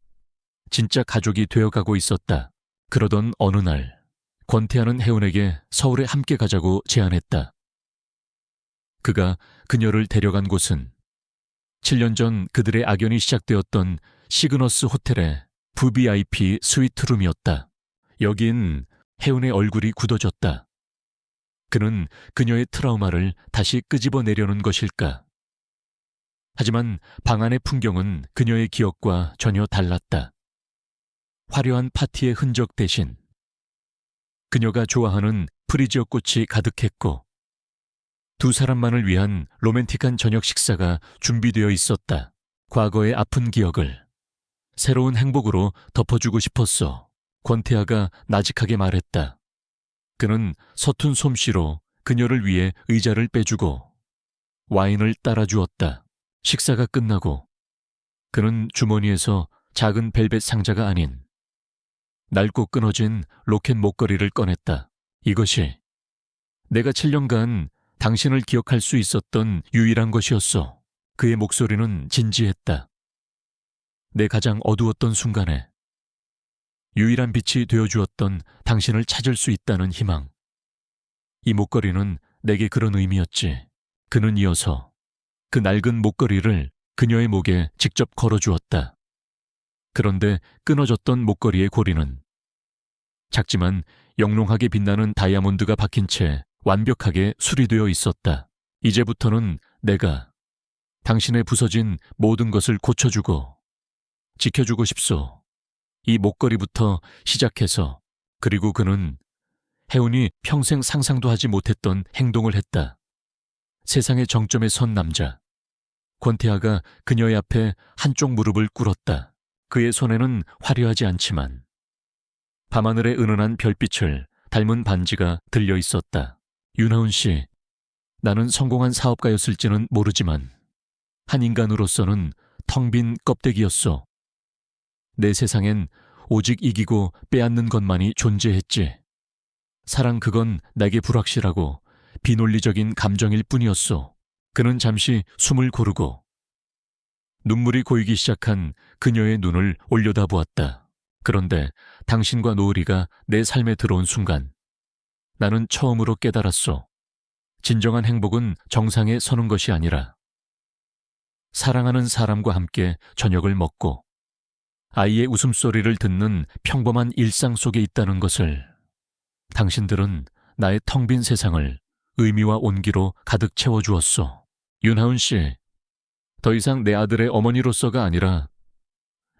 진짜 가족이 되어가고 있었다. 그러던 어느 날 권태하는 혜운에게 서울에 함께 가자고 제안했다. 그가 그녀를 데려간 곳은 7년 전 그들의 악연이 시작되었던 시그너스 호텔의 VIP 스위트룸이었다. 여긴 혜운의 얼굴이 굳어졌다. 그는 그녀의 트라우마를 다시 끄집어내려는 것일까? 하지만 방 안의 풍경은 그녀의 기억과 전혀 달랐다. 화려한 파티의 흔적 대신 그녀가 좋아하는 프리지어 꽃이 가득했고 두 사람만을 위한 로맨틱한 저녁 식사가 준비되어 있었다. 과거의 아픈 기억을 새로운 행복으로 덮어주고 싶었어. 권태하가 나직하게 말했다. 그는 서툰 솜씨로 그녀를 위해 의자를 빼주고 와인을 따라주었다. 식사가 끝나고 그는 주머니에서 작은 벨벳 상자가 아닌 낡고 끊어진 로켓 목걸이를 꺼냈다. 이것이 내가 7년간 당신을 기억할 수 있었던 유일한 것이었어. 그의 목소리는 진지했다. 내 가장 어두웠던 순간에 유일한 빛이 되어주었던 당신을 찾을 수 있다는 희망. 이 목걸이는 내게 그런 의미였지. 그는 이어서 그 낡은 목걸이를 그녀의 목에 직접 걸어주었다. 그런데 끊어졌던 목걸이의 고리는 작지만 영롱하게 빛나는 다이아몬드가 박힌 채 완벽하게 수리되어 있었다. 이제부터는 내가 당신의 부서진 모든 것을 고쳐주고 지켜주고 싶소. 이 목걸이부터 시작해서. 그리고 그는 혜운이 평생 상상도 하지 못했던 행동을 했다. 세상의 정점에 선 남자. 권태아가 그녀의 앞에 한쪽 무릎을 꿇었다. 그의 손에는 화려하지 않지만 밤하늘의 은은한 별빛을 닮은 반지가 들려 있었다. 윤하운 씨, 나는 성공한 사업가였을지는 모르지만 한 인간으로서는 텅 빈 껍데기였소. 내 세상엔 오직 이기고 빼앗는 것만이 존재했지. 사랑 그건 내게 불확실하고 비논리적인 감정일 뿐이었소. 그는 잠시 숨을 고르고 눈물이 고이기 시작한 그녀의 눈을 올려다보았다. 그런데 당신과 노을이가 내 삶에 들어온 순간 나는 처음으로 깨달았소. 진정한 행복은 정상에 서는 것이 아니라 사랑하는 사람과 함께 저녁을 먹고 아이의 웃음소리를 듣는 평범한 일상 속에 있다는 것을. 당신들은 나의 텅 빈 세상을 의미와 온기로 가득 채워주었소. 윤하운 씨, 더 이상 내 아들의 어머니로서가 아니라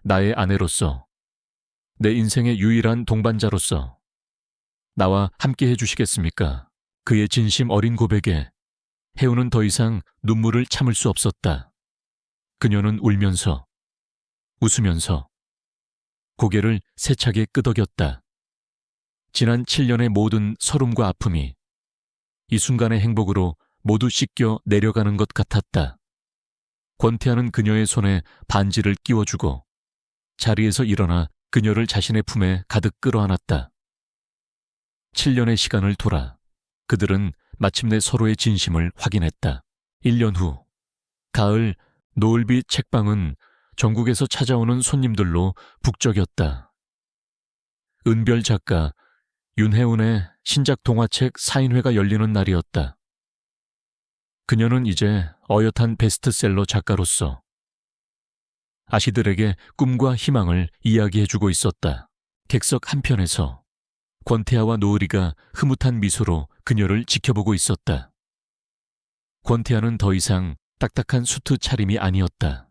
나의 아내로서, 내 인생의 유일한 동반자로서 나와 함께 해주시겠습니까? 그의 진심 어린 고백에 혜우는 더 이상 눈물을 참을 수 없었다. 그녀는 울면서, 웃으면서 고개를 세차게 끄덕였다. 지난 7년의 모든 서름과 아픔이 이 순간의 행복으로 모두 씻겨 내려가는 것 같았다. 권태아는 그녀의 손에 반지를 끼워주고 자리에서 일어나 그녀를 자신의 품에 가득 끌어안았다. 7년의 시간을 돌아 그들은 마침내 서로의 진심을 확인했다. 1년 후, 가을 노을빛 책방은 전국에서 찾아오는 손님들로 북적였다. 은별 작가 윤혜운의 신작 동화책 사인회가 열리는 날이었다. 그녀는 이제 어엿한 베스트셀러 작가로서 아시들에게 꿈과 희망을 이야기해주고 있었다. 객석 한편에서 권태아와 노을이가 흐뭇한 미소로 그녀를 지켜보고 있었다. 권태아는 더 이상 딱딱한 수트 차림이 아니었다.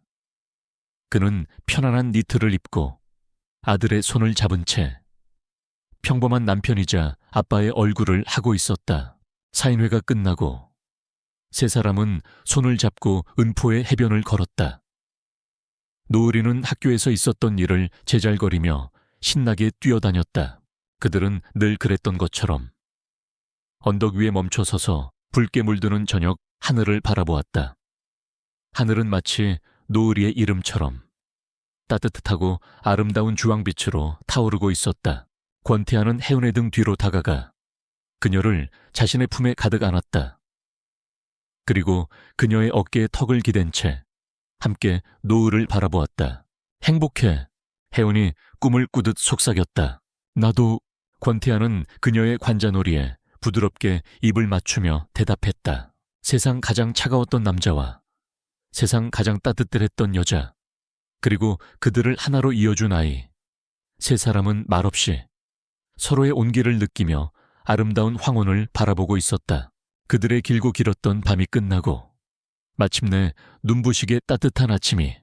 그는 편안한 니트를 입고 아들의 손을 잡은 채 평범한 남편이자 아빠의 얼굴을 하고 있었다. 사인회가 끝나고 세 사람은 손을 잡고 은포의 해변을 걸었다. 노을이는 학교에서 있었던 일을 제잘거리며 신나게 뛰어다녔다. 그들은 늘 그랬던 것처럼 언덕 위에 멈춰서서 붉게 물드는 저녁 하늘을 바라보았다. 하늘은 마치 노을이의 이름처럼 따뜻하고 아름다운 주황빛으로 타오르고 있었다. 권태아는 혜운의 등 뒤로 다가가 그녀를 자신의 품에 가득 안았다. 그리고 그녀의 어깨에 턱을 기댄 채 함께 노을을 바라보았다. 행복해. 혜운이 꿈을 꾸듯 속삭였다. 나도. 권태아는 그녀의 관자놀이에 부드럽게 입을 맞추며 대답했다. 세상 가장 차가웠던 남자와 세상 가장 따뜻했던 여자, 그리고 그들을 하나로 이어준 아이. 세 사람은 말없이 서로의 온기를 느끼며 아름다운 황혼을 바라보고 있었다. 그들의 길고 길었던 밤이 끝나고 마침내 눈부시게 따뜻한 아침이,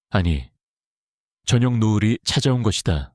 아니, 저녁 노을이 찾아온 것이다.